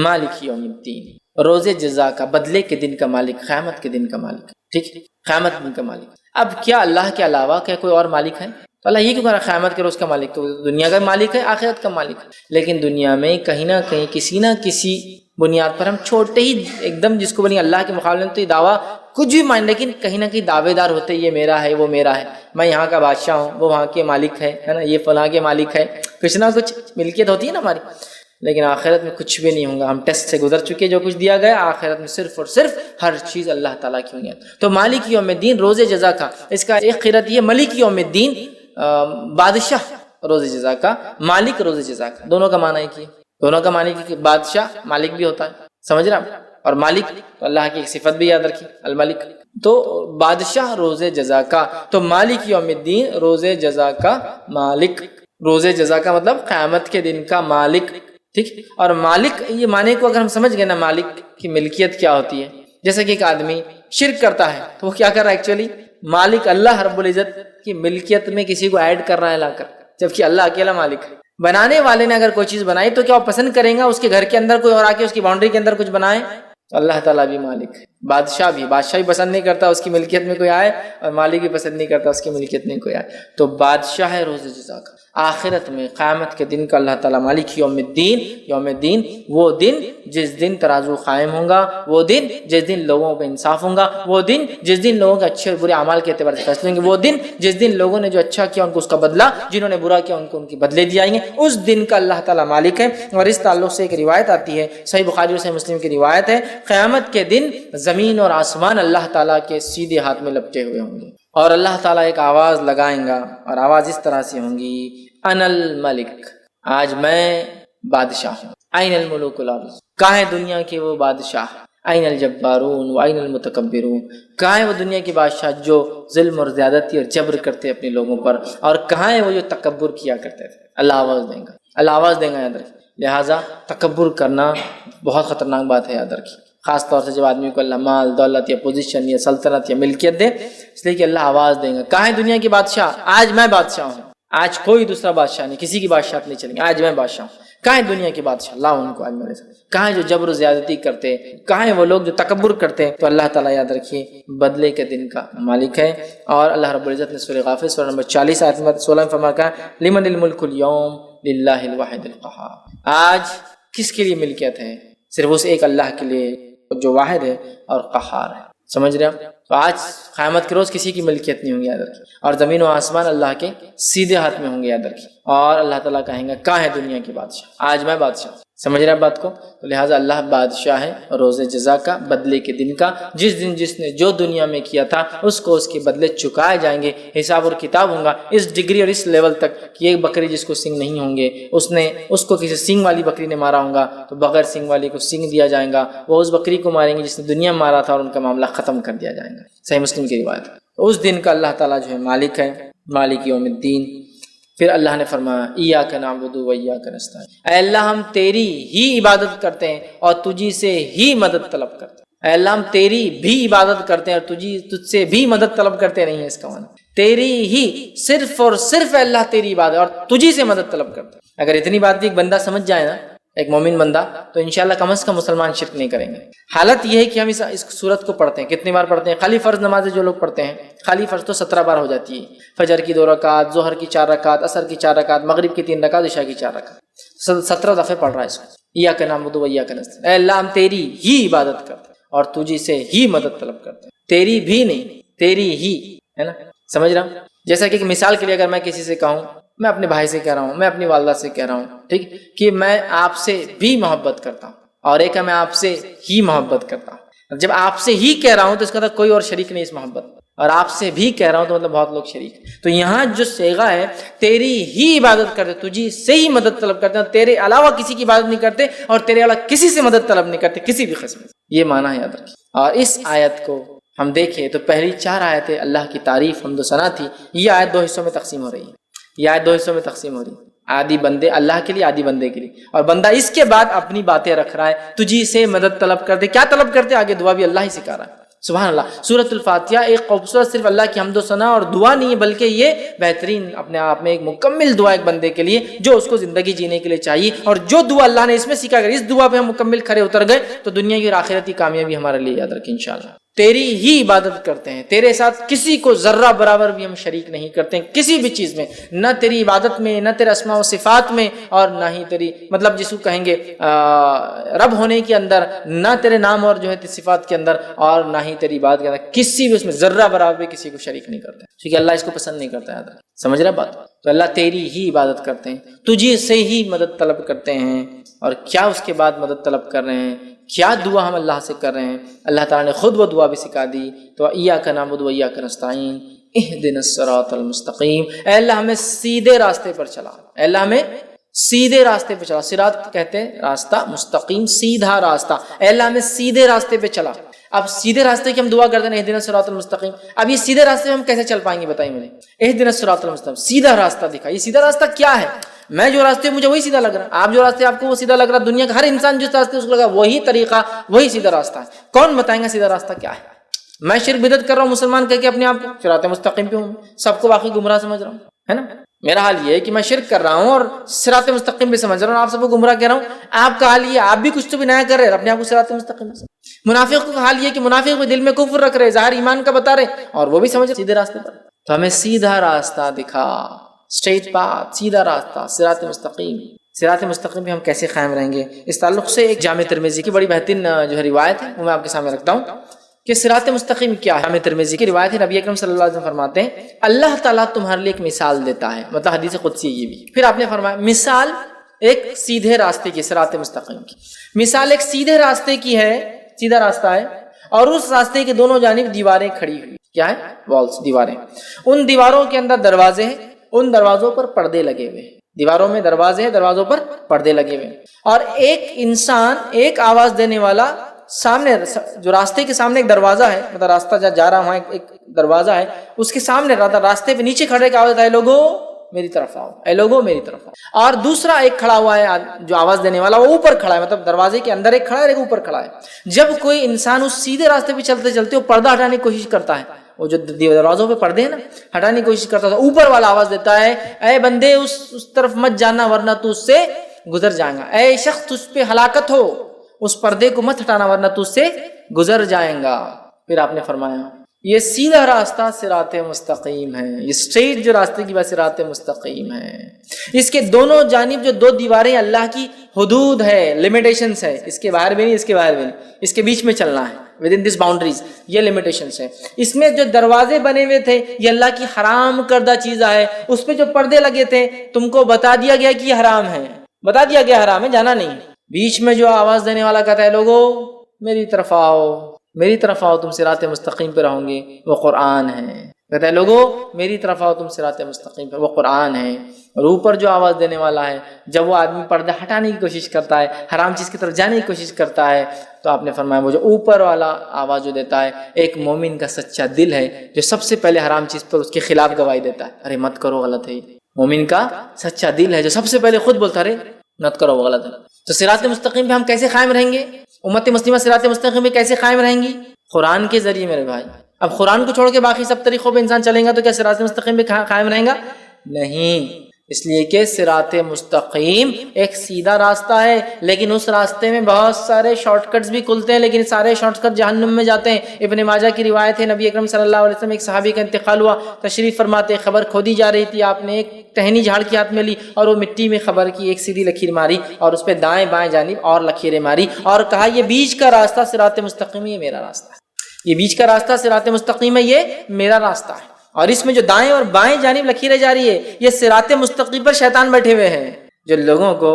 مالک یوم الدین، روز جزا کا، بدلے کے دن کا مالک، قیامت کے دن کا مالک، ٹھیک؟ قیامت کے دن کا مالک۔ اب کیا اللہ کے علاوہ کیا کوئی اور مالک ہے؟ تو اللہ یہ کیوں کہہ رہا ہے قیامت کے روز کا مالک؟ تو دنیا کا مالک ہے، آخرت کا مالک ہے، لیکن دنیا میں کہیں نہ کہیں کسی نہ کسی بنیاد پر ہم چھوٹے ہی ایک دم جس کو بنی اللہ کے مقابلے میں تو یہ دعویٰ کچھ بھی مان، لیکن کہیں نہ کہیں دعوے دار ہوتے یہ میرا ہے، وہ میرا ہے، میں یہاں کا بادشاہ ہوں، وہ وہاں کے مالک ہے نا، یہ فلاں کے مالک ہے، کچھ نہ کچھ ملکیت ہوتی ہے نا ہماری۔ لیکن آخرت میں کچھ بھی نہیں ہوگا، ہم ٹیسٹ سے گزر چکے، جو کچھ دیا گیا آخرت میں صرف اور صرف ہر چیز اللہ تعالیٰ کی ہوئی ہے۔ تو مالک یوم الدین روز جزا کا، اس کا ایک قرأت یہ ملک یوم الدین بادشاہ روز جزا کا، مالک روز جزا کا، دونوں کا معنی ایک ہی ہے، دونوں کا معنی کہ بادشاہ مالک بھی ہوتا ہے، سمجھ رہے ہیں؟ اور مالک تو اللہ کی ایک صفت بھی یاد رکھی الملک، تو بادشاہ روز جزا کا، تو مالک یوم الدین روز جزا کا مالک، روز جزا کا مطلب قیامت کے دن کا مالک، ٹھیک؟ اور مالک یہ معنی کو اگر ہم سمجھ گئے نا، مالک کی ملکیت کیا ہوتی ہے، جیسے کہ ایک آدمی شرک کرتا ہے تو وہ کیا کر رہا ہے ایکچولی؟ مالک اللہ رب العزت کی ملکیت میں کسی کو ایڈ کر رہا ہے لا کر، جبکہ اللہ اکیلا مالک ہے۔ بنانے والے نے اگر کوئی چیز بنائی تو کیا وہ پسند کریں گا اس کے گھر کے اندر کوئی اور آ کے اس کی باؤنڈری کے اندر کچھ بنائے؟ تو اللہ تعالیٰ بھی مالک ہے، بادشاہ بھی پسند نہیں کرتا اس کی ملکیت میں کوئی آئے، اور مالک بھی پسند نہیں کرتا اس کی ملکیت میں کوئی آئے۔ تو بادشاہ ہے روز جزا کا، آخرت میں قیامت کے دن کا اللہ تعالیٰ مالک یوم الدین، یوم الدین وہ دن جس دن ترازو قائم ہوں گا، وہ دن جس دن لوگوں پہ انصاف ہوں گا، وہ دن جس دن لوگوں کے اچھے اور برے اعمال کے اعتبار سے فیصلے ہوں گے، وہ دن جس دن لوگوں نے جو اچھا کیا ان کو اس کا بدلہ، جنہوں نے برا کیا ان کو ان کے بدلے دیے جائیں گے، اس دن کا اللہ تعالیٰ مالک ہے۔ اور اس تعلق سے ایک روایت آتی ہے، صحیح بخاری اور صحیح مسلم کی روایت ہے، قیامت کے دن زمین اور آسمان اللہ تعالیٰ کے سیدھے ہاتھ میں لپٹے ہوئے ہوں گے، اور اللہ تعالیٰ ایک آواز لگائیں گا، اور آواز اس طرح سے ہوں گی انا الملک، آج میں بادشاہ ہوں، این الملوک الارض، کہاں ہے دنیا کے وہ بادشاہ، این الجبارون و این المتکبرون، کہاں ہے وہ دنیا کے بادشاہ جو ظلم اور زیادتی اور جبر کرتے اپنے لوگوں پر، اور کہاں ہے وہ جو تکبر کیا کرتے تھے؟ اللہ آواز دیں گا، اللہ آواز دیں گا، یاد رکھیں۔ لہٰذا تکبر کرنا بہت خطرناک بات ہے، یاد رکھیں، خاص طور سے جب آدمی کو اللہ مال دولت یا پوزیشن یا سلطنت یا ملکیت دے، اس لیے کہ اللہ آواز دیں گا، کہاں ہے دنیا کے بادشاہ، آج میں بادشاہ ہوں، آج کوئی دوسرا بادشاہ نہیں، کسی کی بادشاہت نہیں چلیں گے، آج میں بادشاہ ہوں۔ کہاں ہے دنیا کے بادشاہ؟ اللہ ان کو آج میرے ساتھ، کہاں ہے جو جبر و زیادتی کرتے، کہاں ہے وہ لوگ جو تکبر کرتے؟ تو اللہ تعالیٰ یاد رکھیے بدلے کے دن کا مالک ہے۔ اور اللہ رب العزت نے سورہ غافر سورہ نمبر 40 آیت نمبر 16 میں فرمایا لمن الملک اليوم للہ الواحد القہار، آج کس کے لیے ملکیت ہے؟ صرف اس ایک اللہ کے لیے جو واحد ہے اور قہار ہے، سمجھ رہے ہیں؟ تو آج قیامت کے روز کسی کی ملکیت نہیں ہوں گی، یاد رکھیں، اور زمین و آسمان اللہ کے سیدھے ہاتھ میں ہوں گے، یاد رکھیں، اور اللہ تعالیٰ کہیں گا کہاں ہے دنیا کی بادشاہ، آج میں بادشاہ، سمجھ رہے ہیں بات کو؟ تو لہٰذا اللہ بادشاہ ہے روز جزا کا، بدلے کے دن کا، جس دن جس نے جو دنیا میں کیا تھا اس کو اس کے بدلے چکائے جائیں گے، حساب اور کتاب ہوں گا اس ڈگری اور اس لیول تک کہ ایک بکری جس کو سنگ نہیں ہوں گے، اس کو کسی سنگ والی بکری نے مارا ہوگا تو بغیر سنگ والی کو سنگ دیا جائے گا، وہ اس بکری کو ماریں گے جس نے دنیا میں مارا تھا اور ان کا معاملہ ختم کر دیا جائے گا، صحیح مسلم کی روایت۔ اس دن کا اللہ تعالیٰ جو ہے مالک ہے، مالک یوم الدین۔ پھر اللہ نے فرمایا ایاک نعبد و ایاک نستعین، اے اللہ ہم تیری ہی عبادت کرتے ہیں اور تجھی سے ہی مدد طلب کرتے ہیں، اے اللہ ہم تیری بھی عبادت کرتے ہیں اور تجھ سے بھی مدد طلب کرتے نہیں ہے، اس کا معنی تیری ہی، صرف اور صرف اے اللہ تیری عبادت اور تجھی سے مدد طلب کرتے ہیں۔ اگر اتنی بات بھی ایک بندہ سمجھ جائے نا، ایک مومن بندہ، تو انشاءاللہ کم از کم مسلمان شرک نہیں کریں گے۔ حالت یہ ہے کہ ہم اس صورت کو پڑھتے ہیں، کتنی بار پڑھتے ہیں؟ خالی فرض نمازیں جو لوگ پڑھتے ہیں، خالی فرض تو 17 بار ہو جاتی ہے، فجر کی 2 رکعت، ظہر کی 4 رکعت، عصر کی 4 رکعت، مغرب کی 3 رکعت، عشاء کی 4 رکعت، 17 دفعے پڑھ رہا ہے اس کو۔ ایاک نعبد و ایاک نستعین، اے اللہ ہم تیری ہی عبادت کرتے ہیں اور تجھی سے ہی مدد طلب کرتے ہیں، تیری بھی نہیں، تیری ہی، ہے نا؟ سمجھ رہا ہوں؟ جیسا کہ مثال کے لیے اگر میں کسی سے کہوں، میں اپنے بھائی سے کہہ رہا ہوں، میں اپنی والدہ سے کہہ رہا ہوں، ٹھیک، کہ میں آپ سے بھی محبت کرتا ہوں، اور ایک ہے میں آپ سے ہی محبت کرتا ہوں۔ جب آپ سے ہی کہہ رہا ہوں تو اس کا مطلب کوئی اور شریک نہیں اس محبت میں، اور آپ سے بھی کہہ رہا ہوں تو مطلب بہت لوگ شریک۔ تو یہاں جو صیغہ ہے تیری ہی عبادت کرتے، تجھی سے ہی مدد طلب کرتے ہیں، تیرے علاوہ کسی کی عبادت نہیں کرتے، اور تیرے علاوہ کسی سے مدد طلب نہیں کرتے کسی بھی قسم سے۔ یہ معنی یاد رکھیں۔ اور اس آیت کو ہم دیکھیں تو پہلی 4 آیتیں اللہ کی تعریف حمد و ثنا تھی، یہ آیت 2 حصوں میں تقسیم ہو رہی ہے، یہ آیت 2 حصوں میں تقسیم ہو رہی ہے، آدھی بندے اللہ کے لیے، آدھی بندے کے لیے، اور بندہ اس کے بعد اپنی باتیں رکھ رہا ہے، تجھی سے مدد طلب کرتے، کیا طلب کرتے؟ آگے دعا بھی اللہ ہی سکھا رہا ہے۔ سبحان اللہ۔ سورۃ الفاتحہ ایک خوبصورت صرف اللہ کی حمد و ثنا اور دعا نہیں ہے، بلکہ یہ بہترین اپنے آپ میں ایک مکمل دعا ایک بندے کے لیے جو اس کو زندگی جینے کے لیے چاہیے، اور جو دعا اللہ نے اس میں سکھا، اگر اس دعا پہ ہم مکمل کھڑے اتر گئے تو دنیا کی اور آخرتی کامیابی ہمارے لیے یاد رکھیں انشاءاللہ۔ تیری ہی عبادت کرتے ہیں، تیرے ساتھ کسی کو ذرہ برابر بھی ہم شریک نہیں کرتے ہیں کسی بھی چیز میں، نہ تیری عبادت میں، نہ تیرے اسماء و صفات میں، اور نہ ہی تیری مطلب جس کو کہیں گے رب ہونے کے اندر، نہ تیرے نام اور جو ہے صفات کے اندر، اور نہ ہی تیری عبادت کے اندر، کسی بھی اس میں ذرہ برابر بھی کسی کو شریک نہیں کرتے، کیونکہ اللہ اس کو پسند نہیں کرتا ہے۔ سمجھ رہا بات؟ تو اللہ تیری ہی عبادت کرتے ہیں، تجھے سے ہی مدد طلب کرتے ہیں، اور کیا اس کے بعد مدد طلب کر رہے ہیں، کیا دعا ہم اللہ سے کر رہے ہیں؟ اللہ تعالیٰ نے خود وہ دعا بھی سکھا دی، تو ایاک نعبد و ایاک نستعین اہدنا الصراط المستقیم، اے اللہ ہمیں سیدھے راستے پر چلا، اے اللہ ہمیں سیدھے راستے پہ چلا، صراط کہتے ہیں راستہ، مستقیم سیدھا راستہ، اے اللہ ہمیں سیدھے راستے پہ چلا۔ اب سیدھے راستے کی ہم دعا کرتے ہیں اہدنا الصراط المستقیم، اب یہ سیدھے راستے میں ہم کیسے چل پائیں گے بتائیے مجھے؟ اہدنا الصراط المستقیم، سیدھا راستہ دکھا، یہ سیدھا راستہ کیا ہے؟ میں جو راستے مجھے وہی سیدھا لگ رہا ہے، آپ جو راستے آپ کو وہ سیدھا لگ رہا ہے، دنیا کا ہر انسان جس راستے اس کو لگا وہی طریقہ، وہی سیدھا راستہ ہے۔ کون بتائیں گا سیدھا راستہ کیا ہے؟ میں شرک بدعت کر رہا ہوں مسلمان کہہ کے اپنے آپ کو صراط مستقیم پہ ہوں، سب کو واقعی گمراہ سمجھ رہا ہوں، ہے نا؟ میرا حال یہ ہے کہ میں شرک کر رہا ہوں اور صراط مستقیم پہ سمجھ رہا ہوں، آپ سب کو گمراہ کہہ رہا ہوں۔ آپ کا حال یہ، آپ بھی کچھ تو بھی نیا کر رہے ہیں، اپنے آپ کو صراط مستقیم سے۔ منافق کا حال یہ کہ منافق بھی دل میں کفر رکھ رہے، ظاہر ایمان کا بتا رہے، اور وہ بھی سمجھ رہے سیدھے راستے پر۔ تو ہمیں سیدھا راستہ دکھا، اسٹریٹ پاتھ، سیدھا راستہ، صراط مستقیم۔ صراط مستقیم پہ ہم کیسے قائم رہیں گے؟ اس تعلق سے ایک جامع ترمذی کی بڑی بہترین جو ہے روایت ہے وہ میں آپ کے سامنے رکھتا ہوں کہ صراط مستقیم کیا ہے۔ جامع ترمذی کی روایت ہے، نبی اکرم صلی اللہ علیہ وسلم فرماتے ہیں اللہ تعالیٰ تمہارے لیے ایک مثال دیتا ہے، مطلب حدیث قدسی یہ بھی۔ پھر آپ نے فرمایا مثال ایک سیدھے راستے کی، صراط مستقیم کی مثال ایک سیدھے راستے کی ہے، سیدھا راستہ ہے، اور اس راستے کے دونوں جانب دیواریں کھڑی ہوئی، کیا ہے؟ والز، دیواریں، ان دیواروں کے اندر دروازے ہیں، ان دروازوں پر پردے لگے ہوئے، دیواروں میں دروازے ہیں، دروازوں پر پردے لگے ہوئے، اور ایک انسان، ایک آواز دینے والا سامنے، جو راستے کے سامنے ایک دروازہ ہے، مطلب راستہ جہاں جا رہا وہاں ایک دروازہ ہے، اس کے سامنے راستے پہ نیچے کھڑے کا آواز ہے، اے لوگو میری طرف آؤ، اے لوگو میری طرف آؤ، اور دوسرا ایک کھڑا ہوا ہے جو آواز دینے والا، وہ اوپر کھڑا ہے، مطلب دروازے کے اندر ایک کھڑا ہے، ایک اوپر کھڑا ہے۔ جب کوئی انسان اس سیدھے راستے پہ چلتے چلتے وہ پردہ ہٹانے کی کوشش کرتا ہے، وہ جو دروازوں پہ پردے ہیں نا، ہٹانے کی کوشش کرتا ہے، اوپر والا آواز دیتا ہے اے بندے اس طرف مت جانا ورنہ تو اس سے گزر جائیں گا، اے شخص تجھ پہ ہلاکت ہو، اس پردے کو مت ہٹانا ورنہ تو اس سے گزر جائیں گا۔ پھر آپ نے فرمایا یہ سیدھا راستہ صراط مستقیم ہے، یہ اسٹریٹ جو راستے کی بات صراط مستقیم ہے، اس کے دونوں جانب جو دو دیواریں اللہ کی حدود ہے، لمیٹیشنز ہے، اس کے باہر بھی نہیں، اس کے باہر بھی نہیں، اس کے بیچ میں چلنا ہے، ود ان دس باؤنڈریز، یہ لمیٹیشنز ہے۔ اس میں جو دروازے بنے ہوئے تھے یہ اللہ کی حرام کردہ چیز ہے، اس پہ جو پردے لگے تھے تم کو بتا دیا گیا کہ یہ حرام ہے، بتا دیا گیا حرام ہے، جانا نہیں۔ بیچ میں جو آواز دینے والا کہتا ہے لوگو میری طرف آؤ، میری طرف آؤ، تم صراط مستقیم پہ رہو گے، وہ قرآن ہے۔ کہتا ہے لوگو میری طرف آؤ، تم صراط مستقیم پہ، وہ قرآن ہے۔ اور اوپر جو آواز دینے والا ہے، جب وہ آدمی پردہ ہٹانے کی کوشش کرتا ہے، حرام چیز کی طرف جانے کی کوشش کرتا ہے، تو آپ نے فرمایا وہ جو اوپر والا آواز جو دیتا ہے ایک مومن کا سچا دل ہے جو سب سے پہلے حرام چیز پر اس کے خلاف گواہی دیتا ہے، ارے مت کرو، غلط ہے۔ مومن کا سچا دل ہے جو سب سے پہلے خود بولتا ہے ارے مت کرو، وہ غلط ہے۔ تو صراط مستقیم پہ ہم کیسے قائم رہیں گے؟ امت مسلمہ صراط مستقیم پہ کیسے قائم رہیں گی؟ قرآن کے ذریعے میرے بھائی۔ اب قرآن کو چھوڑ کے باقی سب طریقوں پہ انسان چلیں گا تو کیا صراط مستقیم پہ قائم رہیں گا؟ نہیں، اس لیے کہ صراط مستقیم ایک سیدھا راستہ ہے، لیکن اس راستے میں بہت سارے شارٹ کٹس بھی کھلتے ہیں، لیکن سارے شارٹ کٹ جہنم میں جاتے ہیں۔ ابن ماجہ کی روایت ہے، نبی اکرم صلی اللہ علیہ وسلم ایک صحابی کا انتقال ہوا، تشریف فرماتے خبر کھودی جا رہی تھی، آپ نے ایک ٹہنی جھاڑ کے ہاتھ میں لی اور وہ مٹی میں خبر کی ایک سیدھی لکیر ماری اور اس پہ دائیں بائیں جانب اور لکیریں ماری اور کہا یہ بیچ کا راستہ صراط مستقیم، یہ میرا راستہ ہے، یہ بیچ کا راستہ صراط مستقیم ہے، یہ میرا راستہ ہے۔ اور اس میں جو دائیں اور بائیں جانب لکیریں جا رہی ہے، یہ صراط مستقیم پر شیطان بیٹھے ہوئے ہیں جو لوگوں کو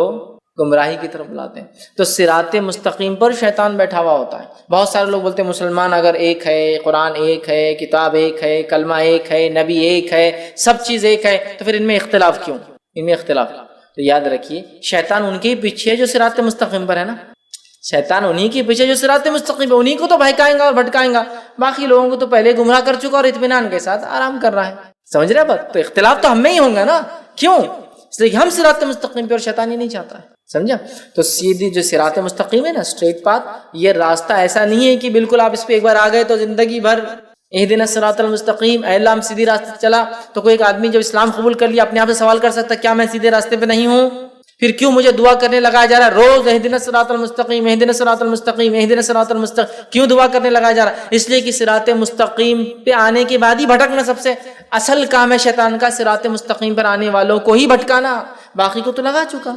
گمراہی کی طرف بلاتے ہیں۔ تو صراط مستقیم پر شیطان بیٹھا ہوا ہوتا ہے۔ بہت سارے لوگ بولتے ہیں مسلمان اگر ایک ہے، قرآن ایک ہے، کتاب ایک ہے، کلمہ ایک ہے، نبی ایک ہے، سب چیز ایک ہے، تو پھر ان میں اختلاف کیوں؟ ان میں اختلاف تو یاد رکھیے شیطان ان کے پیچھے ہے جو صراط مستقیم پر ہے نا، شیطان انہی کے پیچھے جو صراط مستقیم ہے، انہی کو تو بہکائیں گا اور بھٹکائیں گا، باقی لوگوں کو تو پہلے گمراہ کر چکا اور اطمینان کے ساتھ آرام کر رہا ہے۔ سمجھ رہے بات؟ تو اختلاف تو ہم میں ہی ہوں گا نا، کیوں؟ اس لیے کہ ہم صراط مستقیم پہ اور شیطان ہی نہیں چاہتا ہے، سمجھا؟ تو سیدھی جو صراط مستقیم ہے نا، اسٹریٹ پاتھ، یہ راستہ ایسا نہیں ہے کہ بالکل آپ اس پہ ایک بار آ گئے تو زندگی بھر اہدنا الصراط المستقیم، اے اللہ ہم سیدھی راستے پہ چلا۔ تو کوئی ایک آدمی جب اسلام قبول کر لیا اپنے آپ سے سوال کر سکتا کیا میں سیدھے راستے پہ نہیں ہوں؟ پھر کیوں مجھے دعا کرنے لگایا جا رہا ہے روز اہدنا الصراط المستقیم، اہدنا الصراط المستقیم، اہدنا الصراط المستقیم؟ کیوں دعا کرنے لگایا جا رہا ہے؟ اس لیے کہ صراط مستقیم پہ آنے کے بعد ہی بھٹکنا سب سے اصل کام ہے شیطان کا، صراط مستقیم پر آنے والوں کو ہی بھٹکانا، باقی کو تو لگا چکا،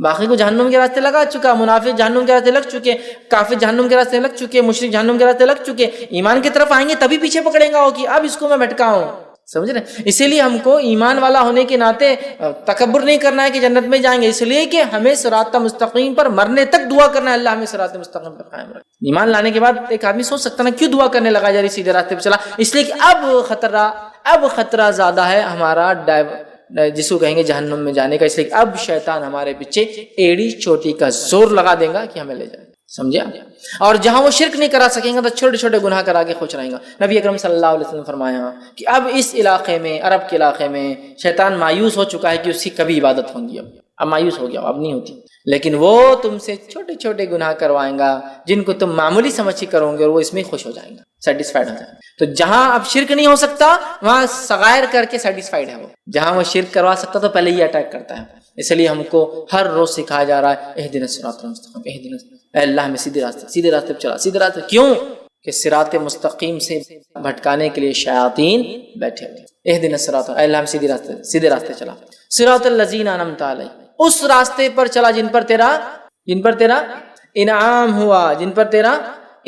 باقی کو جہنم کے راستے لگا چکا، منافق جہنم کے راستے لگ چکے، کافر جہنم کے راستے لگ چکے، مشرک جہنم کے راستے لگ چکے، ایمان کی طرف آئیں گے تبھی پیچھے پکڑیں گا وہ کہ اب اس کو میں بھٹکاؤں، سمجھ رہے؟ اسی لیے ہم کو ایمان والا ہونے کے ناطے تکبر نہیں کرنا ہے کہ جنت میں جائیں گے، اس لیے کہ ہمیں صراط مستقیم پر مرنے تک دعا کرنا ہے، اللہ ہمیں صراط مستقیم پر قائم رکھے۔ ایمان لانے کے بعد ایک آدمی سوچ سکتا نا کیوں دعا کرنے لگا جا رہی سیدھے راستے پہ چلا؟ اس لیے کہ اب خطرہ زیادہ ہے ہمارا جس کو کہیں گے جہنم میں جانے کا، اس لیے کہ اب شیطان ہمارے پیچھے ایڑی چوٹی کا زور لگا دے گا کہ ہمیں لے جائے، سمجھا؟ اور جہاں وہ شرک نہیں کرا سکیں گا تو چھوٹے چھوٹے گناہ کرا کے خوش رہیں گا۔ نبی اکرم صلی اللہ علیہ وسلم نے فرمایا کہ اب اس علاقے میں، عرب کے علاقے میں شیطان مایوس ہو چکا ہے کہ اس کی کبھی عبادت ہوں گی، اب مایوس ہو گیا، اب نہیں ہوتی، لیکن وہ تم سے چھوٹے چھوٹے گناہ کروائیں گا جن کو تم معمولی سمجھ کے کرو گے اور وہ اس میں خوش ہو جائیں گا، سیٹسفائیڈ ہو جائیں گے۔ تو جہاں اب شرک نہیں ہو سکتا وہاں صغائر کر کے سیٹسفائیڈ ہے وہ، جہاں وہ شرک کروا سکتا تو پہلے ہی اٹیک کرتا ہے۔ اس لیے ہم کو ہر روز سکھایا جا رہا ہے اہدنا الصراط المستقیم، اہدنا، اے اللہ ہمیں سیدھے راستے پہ چلا، سیدھے راستے۔ کیوں؟ کہ صراط مستقیم سے بھٹکانے کے لیے شیاطین بیٹھے ہوئے۔ اہدنا الصراط، اے اللہ ہم سیدھے راستے چلا، صراط الذین انعمت علیہم، اس راستے پر چلا جن پر تیرا انعام ہوا، جن پر تیرا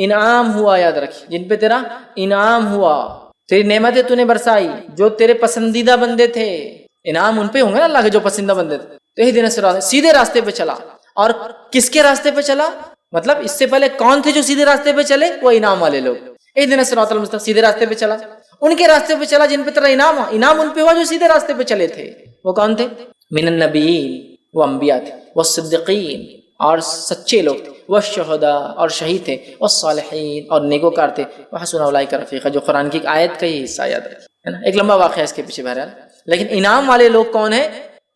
انعام ہوا، یاد رکھیں، جن پہ تیرا انعام ہوا، تیری نعمتیں تو نے برسائی، جو تیرے پسندیدہ بندے تھے، انعام ان پہ ہوں گے نا اللہ کے جو پسندیدہ بندے تھے۔ تو اہدنا الصراط، سیدھے راستے پہ چلا۔ اور کس کے راستے پہ چلا؟ مطلب اس سے پہلے کون تھے جو سیدھے راستے پہ چلے؟ وہ انعام والے لوگ۔ اہدنا الصراط المستقیم، سیدھے راستے پہ چلا، ان کے راستے پہ چلا جن پہ تیرا انعام ان پہ ہوا جو سیدھے راستے پہ چلے تھے۔ وہ کون تھے؟ من النبیین، وہ انبیاء تھے، والصدیقین، اور سچے لوگ تھے، والشہداء، اور شہید تھے، والصالحین، اور نیکوکار تھے، وحسن اولئک رفیقا، جو قرآن کی ایک آیت کا ہی حصہ یاد رکھیں، ہے نا؟ ایک لمبا واقعہ ہے اس کے پیچھے بہرحال، لیکن انعام والے لوگ کون ہیں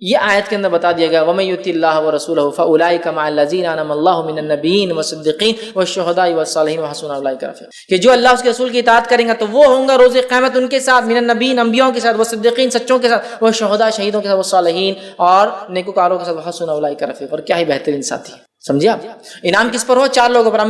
یہ آیت کے اندر بتا دیا گیا، وَمَن يُطِعِ اللَّهَ وَرَسُولَهُ فَأُولَٰئِكَ مَعَ الَّذِينَ أَنْعَمَ اللَّهُ مِنَ النَّبِيِّينَ وَالصِّدِّيقِينَ وَالشُّهَدَاءِ وَالصَّالِحِينَ وَحَسُنَ أُولَٰئِكَ رفیقا، کہ جو اللہ اس کے رسول کی اطاعت کریں گا تو وہ ہوں گا روز قیامت ان کے ساتھ، من النبیین، انبیاؤں کے ساتھ، والصدیقین، سچوں کے ساتھ، والشہداء، شہیدوں کے ساتھ، والصالحین، اور نیکوکاروں کے ساتھ، وحسن اولئک رفیقا، اور کیا ہی بہترین ساتھی۔ سمجھے آپ؟ انعام کس پر ہو؟ 4 لوگوں پر،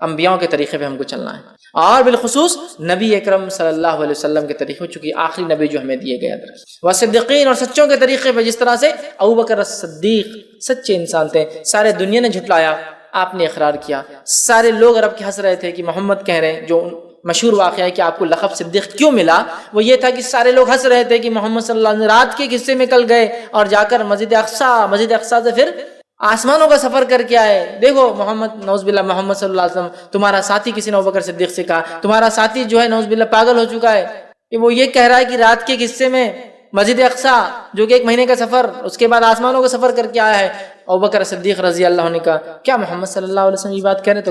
انبیاؤں کے طریقے پہ ہم کو چلنا ہے، اور بالخصوص نبی اکرم صلی اللہ علیہ وسلم کے طریقے، چونکہ آخری نبی جو ہمیں دیے گئے تھے، والصدیقین، اور سچوں کے طریقے پہ، جس طرح سے ابوبکر الصدیق سچے انسان تھے، سارے دنیا نے جھٹلایا، آپ نے اقرار کیا، سارے لوگ عرب کے ہنس رہے تھے کہ محمد کہہ رہے ہیں، جو مشہور واقعہ ہے کہ آپ کو لقب صدیق کیوں ملا، وہ یہ تھا کہ سارے لوگ ہنس رہے تھے کہ محمد صلی اللہ علیہ وسلم رات کے حصے میں کل گئے اور جا کر مسجد اقصیٰ سے پھر آسمانوں کا سفر کر کے آئے، دیکھو محمد، نعوذ باللہ، محمد صلی اللہ علیہ وسلم تمہارا ساتھی، کسی نے ابوبکر صدیق سے کہا تمہارا ساتھی جو ہے نعوذ باللہ پاگل ہو چکا ہے، کہ وہ یہ کہہ رہا ہے کہ رات کے حصے میں مسجد اقصیٰ جو کہ 1 مہینے کا سفر، اس کے بعد آسمانوں کا سفر کر کے آیا ہے۔ ابوبکر صدیق رضی اللہ عنہ نے کہا کیا محمد صلی اللہ علیہ وسلم یہ بات کہہ رہے؟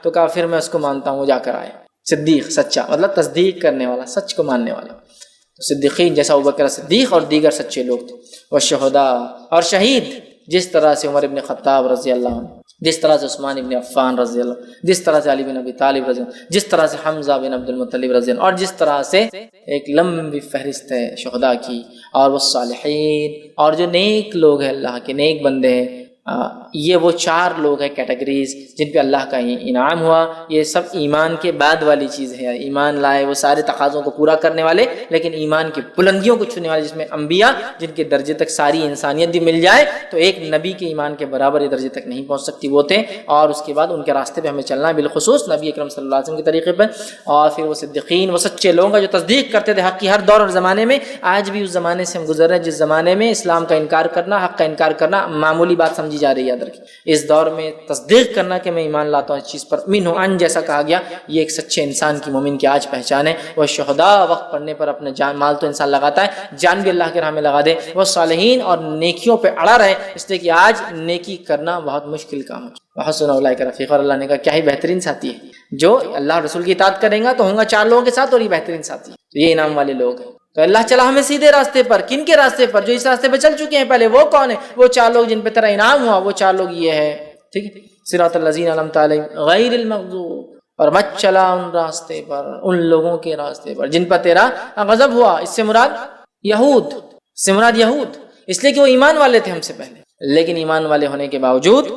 تو کہا پھر میں اس کو مانتا ہوں، وہ جا کر آئے۔ صدیق سچا مطلب تصدیق کرنے والا، سچ کو ماننے والا، صدیقین جیسا ابوبکر صدیق اور دیگر سچے لوگ تھے، والشہداء، اور شہید جس طرح سے عمر ابن خطاب رضی اللہ عنہ، جس طرح سے عثمان ابن عفان رضی اللہ، جس طرح سے علی بن ابی طالب رضی اللہ، جس طرح سے حمزہ بن عبد المطلب رضی اللہ، اور جس طرح سے ایک لمبی فہرست ہے شہداء کی، اور وہ صالحین، اور جو نیک لوگ ہیں، اللہ کے نیک بندے ہیں، یہ وہ 4 لوگ ہیں کیٹیگریز جن پہ اللہ کا انعام ہوا۔ یہ سب ایمان کے بعد والی چیز ہے، ایمان لائے وہ سارے تقاضوں کو پورا کرنے والے، لیکن ایمان کی بلندیوں کو چھونے والے، جس میں انبیاء جن کے درجے تک ساری انسانیت بھی مل جائے تو ایک نبی کے ایمان کے برابر یہ درجے تک نہیں پہنچ سکتی، وہ تھے۔ اور اس کے بعد ان کے راستے پہ ہمیں چلنا ہے، بالخصوص نبی اکرم صلی اللہ علیہ وسلم کے طریقے پہ، اور پھر وہ صدیقین، وہ سچے لوگ ہیں جو تصدیق کرتے تھے حق کی ہر دور اور زمانے میں۔ آج بھی اس زمانے سے ہم گزر رہے ہیں جس زمانے میں اسلام کا انکار کرنا، حق کا انکار کرنا معمولی بات سمجھی جا رہی ہے۔ یاد رکھیں، اس دور میں تصدیق کرنا کہ میں ایمان لاتا ہوں اس چیز پر، منہ ان جیسا کہا گیا، یہ ایک سچے انسان کی، مومن کی آج پہچان ہے۔ وہ شہداء، وقت پڑنے پر اپنے جان مال تو انسان لگاتا ہے، جان بھی اللہ کے راہ میں لگا دے۔ وہ صالحین، اور نیکیوں پہ اڑا رہے، اس لیے کہ آج نیکی کرنا بہت مشکل کام ہے۔ وحسن اولئک رفیقا، اور اللہ نے کہا کیا ہی بہترین ساتھی ہے، جو اللہ رسول کی اطاعت کریں گا تو ہوں گا 4 لوگوں کے ساتھ، اور یہ بہترین ساتھی، تو یہ انعام والے لوگ ہیں۔ تو اللہ چلا ہمیں سیدھے راستے پر، کن کے راستے پر؟ جو اس راستے پہ چل چکے ہیں پہلے۔ وہ کون ہیں؟ وہ 4 لوگ جن پہ تیرا انعام ہوا، وہ 4 لوگ یہ ہے، ٹھیک ہے؟ صراط الذین انعمت علیہم غیر المغضوب، اور مت چلا ان راستے پر، ان لوگوں کے راستے پر جن پر تیرا غضب ہوا۔ اس سے مراد یہود، اس سے مراد یہود، اس لیے کہ وہ ایمان والے تھے ہم سے پہلے، لیکن ایمان والے ہونے کے باوجود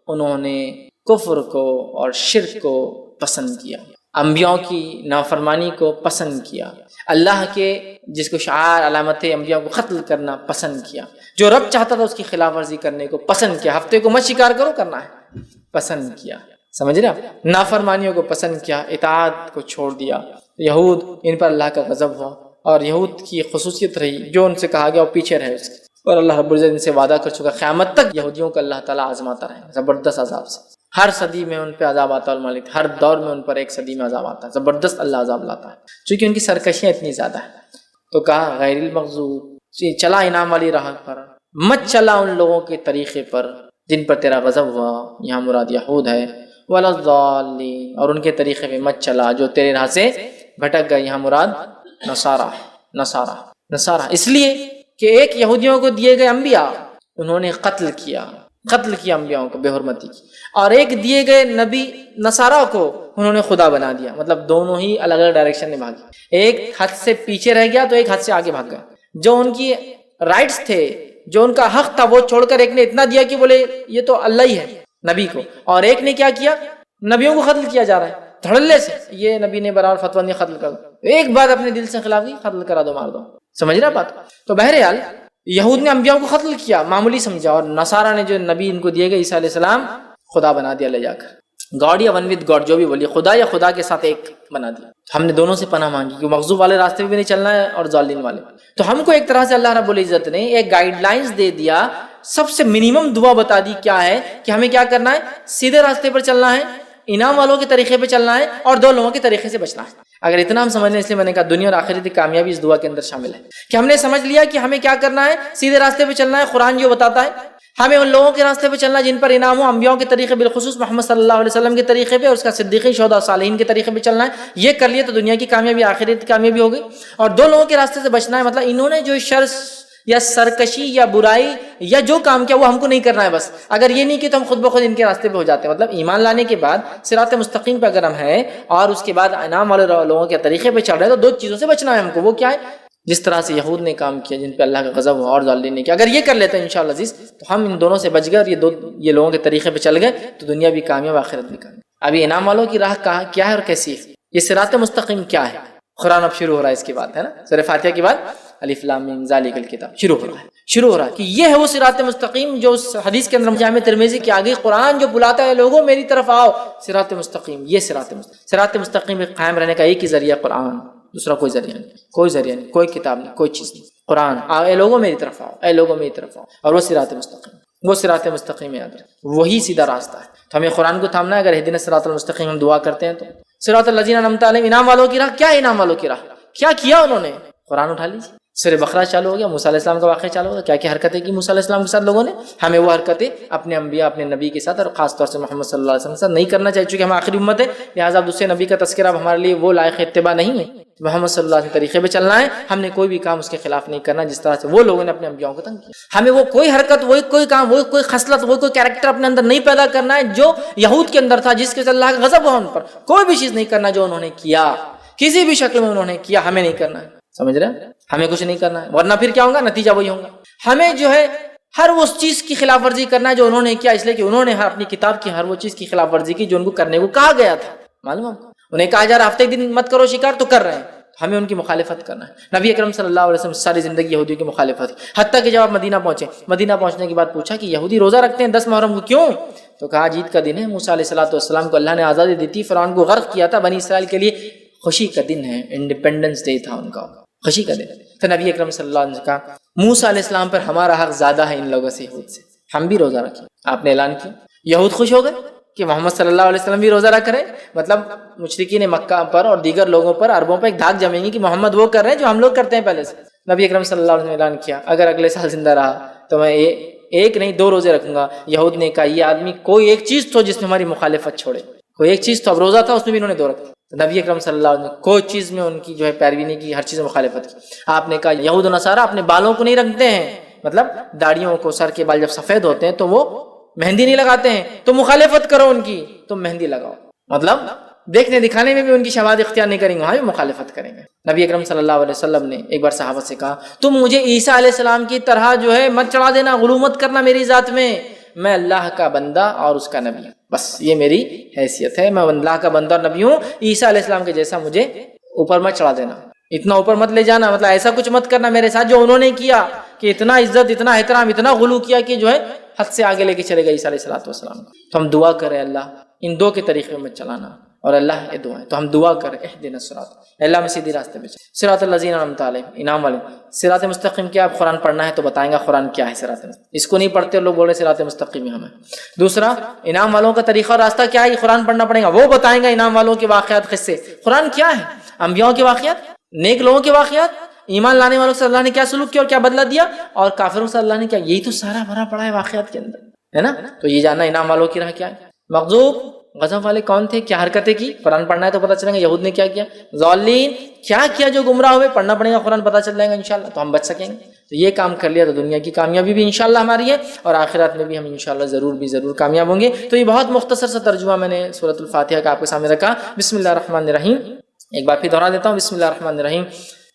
انہوں نے کفر کو اور شرک کو پسند کیا، انبیاء کی نافرمانی کو پسند کیا، اللہ کے جس کو شعار علامت انبیاء کو قتل کرنا پسند کیا، جو رب چاہتا تھا اس کی خلاف ورزی کرنے کو پسند کیا، ہفتے کو مت شکار کرو کرنا ہے پسند کیا، سمجھ رہے آپ؟ نافرمانیوں کو پسند کیا، اطاعت کو چھوڑ دیا۔ یہود، ان پر اللہ کا غضب ہوا، اور یہود کی خصوصیت رہی جو ان سے کہا گیا وہ پیچھے رہے اس کے، اور اللہ رب العزت ان سے وعدہ کر چکا قیامت تک یہودیوں کو اللہ تعالیٰ آزماتا رہے زبردست عذاب سے۔ ہر صدی میں ان پہ عذاب آتا ہے المالک، ہر دور میں ان پر ایک صدی میں عذاب آتا ہے، زبردست اللہ عذاب لاتا ہے، چونکہ ان کی سرکشیاں اتنی زیادہ ہیں۔ تو کہا غیر المغضوب، چلا انعام والی راہ پر، مت چلا ان لوگوں کے طریقے پر جن پر تیرا غضب ہوا، یہاں مراد یہود ہے، ولا الضالین، اور ان کے طریقے پہ مت چلا جو تیرے راہ سے بھٹک گئے، یہاں مراد نصارہ، اس لیے کہ ایک یہودیوں کو دیے گئے انبیاء انہوں نے قتل کیا انبیاء کو، بے حرمتی کی، اور ایک دیے گئے نبی نصارہ کو انہوں نے خدا بنا دیا، مطلب دونوں ہی الگ الگ ڈائریکشن میں بھاگے، ایک حد سے پیچھے رہ گیا تو ایک حد سے آگے بھاگ گیا، جو ان کی رائٹس تھے، جو ان کا حق تھا وہ چھوڑ کر ایک نے اتنا دیا کہ بولے یہ تو اللہ ہی ہے نبی کو، اور ایک نے کیا کیا، نبیوں کو قتل کیا جا رہا ہے دھڑلے سے، یہ نبی نے برابر فتویٰ نہیں قتل کر دو، ایک بات اپنے دل سے خلاف کی، قتل کرا دو، مار دو، سمجھ رہا بات؟ تو بہرحال یہود نے انبیاء کو قتل کیا، معمولی سمجھا، اور نصارہ نے جو نبی ان کو دیے گئے عیسیٰ علیہ السلام خدا بنا دیا لے جا کر، گاڈ یا ون ود گاڈ جو بھی بولیے، خدا یا خدا کے ساتھ ایک بنا دیا۔ ہم نے دونوں سے پناہ مانگی کہ مغضوب والے راستے پہ بھی نہیں چلنا ہے اور ضالین والے، تو ہم کو ایک طرح سے اللہ رب العزت نے ایک گائیڈ لائنز دے دیا، سب سے منیمم دعا بتا دی کیا ہے کہ ہمیں کیا کرنا ہے، سیدھے راستے پر چلنا ہے، انعام والوں کے طریقے پہ چلنا ہے، اور 2 لوگوں کے طریقے سے بچنا ہے۔ اگر اتنا ہم سمجھ لیں، اس لیے میں نے کہا دنیا اور آخرت کی کامیابی اس دعا کے اندر شامل ہے کہ ہم نے سمجھ لیا کہ ہمیں کیا کرنا ہے، سیدھے راستے پہ چلنا ہے، قرآن جو بتاتا ہے ہمیں ان لوگوں کے راستے پہ چلنا جن پر انعام ہو، انبیاء کے طریقے، بالخصوص محمد صلی اللہ علیہ وسلم کے طریقے پہ، اور اس کا صدیقین، شہداء، صالحین کے طریقے پہ چلنا ہے۔ یہ کر لیے تو دنیا کی کامیابی، آخرت کی کامیابی ہوگی، اور 2 لوگوں کے راستے سے بچنا ہے، مطلب انہوں نے جو شر یا سرکشی یا برائی یا جو کام کیا وہ ہم کو نہیں کرنا ہے بس، اگر یہ نہیں کہ تو ہم خود بخود ان کے راستے پہ ہو جاتے ہیں، مطلب ایمان لانے کے بعد صراط مستقیم پہ اگر ہم ہیں اور اس کے بعد انعام والے لوگوں کے طریقے پہ چل رہے ہیں تو 2 چیزوں سے بچنا ہے ہم کو، وہ کیا ہے، جس طرح سے یہود نے کام کیا جن پہ اللہ کا غضب ہوا، اور ضالین نے کیا، اگر یہ کر لیتے ہیں انشاءاللہ عزیز تو ہم ان دونوں سے بچ گئے، اور یہ لوگوں کے طریقے پہ چل گئے تو دنیا بھی کامیاب، آخرت بھی کامیاب۔ ابھی انعام والوں کی راہ کیا ہے اور کیسی ہے، یہ صراط مستقیم کیا ہے، قرآن اب شروع ہو رہا ہے اس کے بعد، ہے نا، سورہ فاتحہ کے بعد الف لام میم ذالک الکتاب شروع ہو رہا ہے کہ یہ ہے وہ صراط مستقیم جو اس حدیث کے اندر جامع ترمذی کے آگے قرآن جو بلاتا ہے لوگوں میری طرف آؤ، صراط مستقیم، یہ صراط مستقیم پہ قائم رہنے کا ایک ہی ذریعہ قرآن، دوسرا کوئی ذریعہ نہیں، کوئی کتاب نہیں، کوئی چیز نہیں، قرآن، اے لوگوں میری طرف آؤ، اور وہ صراط مستقیم یاد رکھ، وہی سیدھا راستہ ہے۔ تو ہمیں قرآن کو تھامنا ہے، اگر اہدنا الصراط المستقیم ہم دعا کرتے ہیں تو صراط الذین انعمت علیہم، انعام والوں کی راہ، کیا ہے انعام والوں کی راہ، کیا کیا انہوں نے، قرآن اٹھا لیجیے، سورہ بقرہ چالو ہو گیا، موسیٰ علیہ السلام کا واقعہ چالو ہو گیا، کیا کیا حرکتیں کی موسیٰ علیہ السلام کے ساتھ لوگوں نے. ہمیں وہ حرکتیں اپنے انبیاء اپنے نبی کے ساتھ اور خاص طور سے محمد صلی اللہ علیہ وسلم کے ساتھ نہیں کرنا چاہیے، چونکہ ہم آخری امت ہے، لہٰذا اب دوسرے نبی کا تذکرہ اب ہمارے لیے وہ لائق اتباع نہیں ہے. محمد صلی اللہ علیہ وسلم طریقے پہ چلنا ہے، ہم نے کوئی بھی کام اس کے خلاف نہیں کرنا جس طرح سے وہ لوگوں نے اپنے انبیاءوں کو تنگ کیا. ہمیں وہ کوئی حرکت، وہ کوئی کام، وہ کوئی خصلت، وہ کوئی کیریکٹر اپنے اندر نہیں پیدا کرنا ہے جو یہود کے اندر تھا، جس کے اللہ کا غضب ہوا ان پر. کوئی بھی چیز نہیں کرنا جو انہوں نے کیا، کسی بھی شکل میں انہوں نے کیا، ہمیں نہیں کرنا ہے. سمجھ رہے ہیں؟ ہمیں کچھ نہیں کرنا ہے، ورنہ پھر کیا ہوگا؟ نتیجہ وہی ہوگا. ہمیں جو ہے ہر اس چیز کی خلاف ورزی کرنا ہے جو انہوں نے کیا، اس لیے کہ انہوں نے اپنی کتاب کی ہر وہ چیز کی خلاف ورزی کی جو ان کو کرنے کو کہا گیا تھا. معلوم ہے انہیں کہا جا رہا ہفتے دن مت کرو شکار، تو کر رہے ہیں. ہمیں ان کی مخالفت کرنا ہے. نبی اکرم صلی اللہ علیہ وسلم ساری زندگی یہودیوں کی مخالفت کی، حتیٰ کہ جب آپ مدینہ پہنچے، مدینہ پہنچنے کے بعد پوچھا کہ یہودی روزہ رکھتے ہیں 10 محرم کو، کیوں؟ تو کہا عید کا دن ہے، موسیٰ علیہ السلام کو اللہ نے آزادی دی تھی، فرعون کو غرق کیا تھا، بنی اسرائیل کے لیے خوشی کا دن ہے، انڈیپینڈنس ڈے تھا ان کا، خوشی کا دن. تو نبی اکرم صلی اللہ علیہ وسلم نے کہا موسیٰ علیہ السلام پر ہمارا حق زیادہ ہے ان لوگوں سے، یہود سے، ہم بھی روزہ رکھیں. آپ نے اعلان کیا، یہود خوش ہو گئے کہ محمد صلی اللہ علیہ وسلم بھی روزہ رکھ رہے. مطلب مشرکین مکہ پر اور دیگر لوگوں پر، عربوں پر ایک دھاک جمیں گی کہ محمد وہ کر رہے ہیں جو ہم لوگ کرتے ہیں پہلے سے. نبی اکرم صلی اللہ علیہ وسلم نے اعلان کیا اگر اگلے سال زندہ رہا تو میں ایک نہیں 2 روزے رکھوں گا. یہود نے کہا یہ آدمی کوئی ایک چیز تو جس میں ہماری مخالفت چھوڑے، کوئی ایک چیز تو. اب روزہ تھا اس میں بھی انہوں نے 2 رکھا. نبی اکرم صلی اللہ علیہ وسلم نے کوئی چیز میں ان کی جو ہے پیروی نہیں کی، ہر چیز میں مخالفت کی. آپ نے کہا یہود و نصارہ اپنے بالوں کو نہیں رکھتے ہیں، مطلب داڑھیوں کو، سر کے بال جب سفید ہوتے ہیں تو وہ مہندی نہیں لگاتے ہیں، تو مخالفت کرو ان کی، تم مہندی لگاؤ. مطلب دیکھنے دکھانے میں بھی ان کی شواہد اختیار نہیں کریں گے، وہاں بھی مخالفت کریں گے. نبی اکرم صلی اللہ علیہ وسلم نے ایک بار صحابہ سے کہا تم مجھے عیسیٰ علیہ السلام کی طرح جو ہے مت چڑھا دینا، غلو مت کرنا میری ذات میں اللہ کا بندہ اور اس کا نبی ہوں، بس یہ میری حیثیت ہے، میں اللہ کا بندہ اور نبی ہوں. عیسیٰ علیہ السلام کے جیسا مجھے اوپر مت چڑھا دینا، اتنا اوپر مت لے جانا، مطلب ایسا کچھ مت کرنا میرے ساتھ جو انہوں نے کیا، کہ اتنا عزت، اتنا احترام، اتنا غلو کیا کہ جو ہے حد سے آگے لے کے چلے گئے عیسیٰ علیہ السلام. تو ہم دعا کریں اللہ ان 2 کے طریقے میں چلانا، اور اللہ یہ دعا ہے تو ہم دعا کریں اہدنا الصراط، اللہ میں سیدھی راستے پہ چل، صراط الذین انعمت علیہم، انعام والے. صراط مستقیم کیا؟ آپ قرآن پڑھنا ہے تو بتائیں گا قرآن کیا ہے صراط مستقیم. اس کو نہیں پڑھتے لوگ بول رہے صراط مستقیم ہمیں. دوسرا انعام والوں کا طریقہ اور راستہ کیا ہے، یہ قرآن پڑھنا پڑے گا، وہ بتائیں گا انعام والوں کے واقعات، قصے. قرآن کیا ہے؟ انبیاء کے واقعات، نیک لوگوں کے واقعات، ایمان لانے والوں سے اللہ نے کیا سلوک کیا اور کیا بدلہ دیا، اور کافروں سے اللہ نے کیا، یہی تو سارا بھرا پڑا ہے واقعات کے اندر، ہے نا. تو یہ جاننا انعام والوں کی راہ کیا ہے. مغضوب غضب والے کون تھے، کیا حرکتیں کی، قرآن پڑھنا ہے تو پتہ چلے گا یہود نے کیا کیا. ضالین کیا کیا جو گمراہ ہوئے، پڑھنا پڑے گا قرآن، پتہ چل جائے گا انشاءاللہ، تو ہم بچ سکیں گے. تو یہ کام کر لیا تو دنیا کی کامیابی بھی انشاءاللہ ہماری ہے، اور آخرات میں بھی ہم انشاءاللہ ضرور کامیاب ہوں گے. تو یہ بہت مختصر سا ترجمہ میں نے سورۃ الفاتحہ کا آپ کے سامنے رکھا. بسم اللہ الرحمن الرحیم. ایک بار پھر دہرا دیتا ہوں، بسم اللہ الرحمن الرحیم.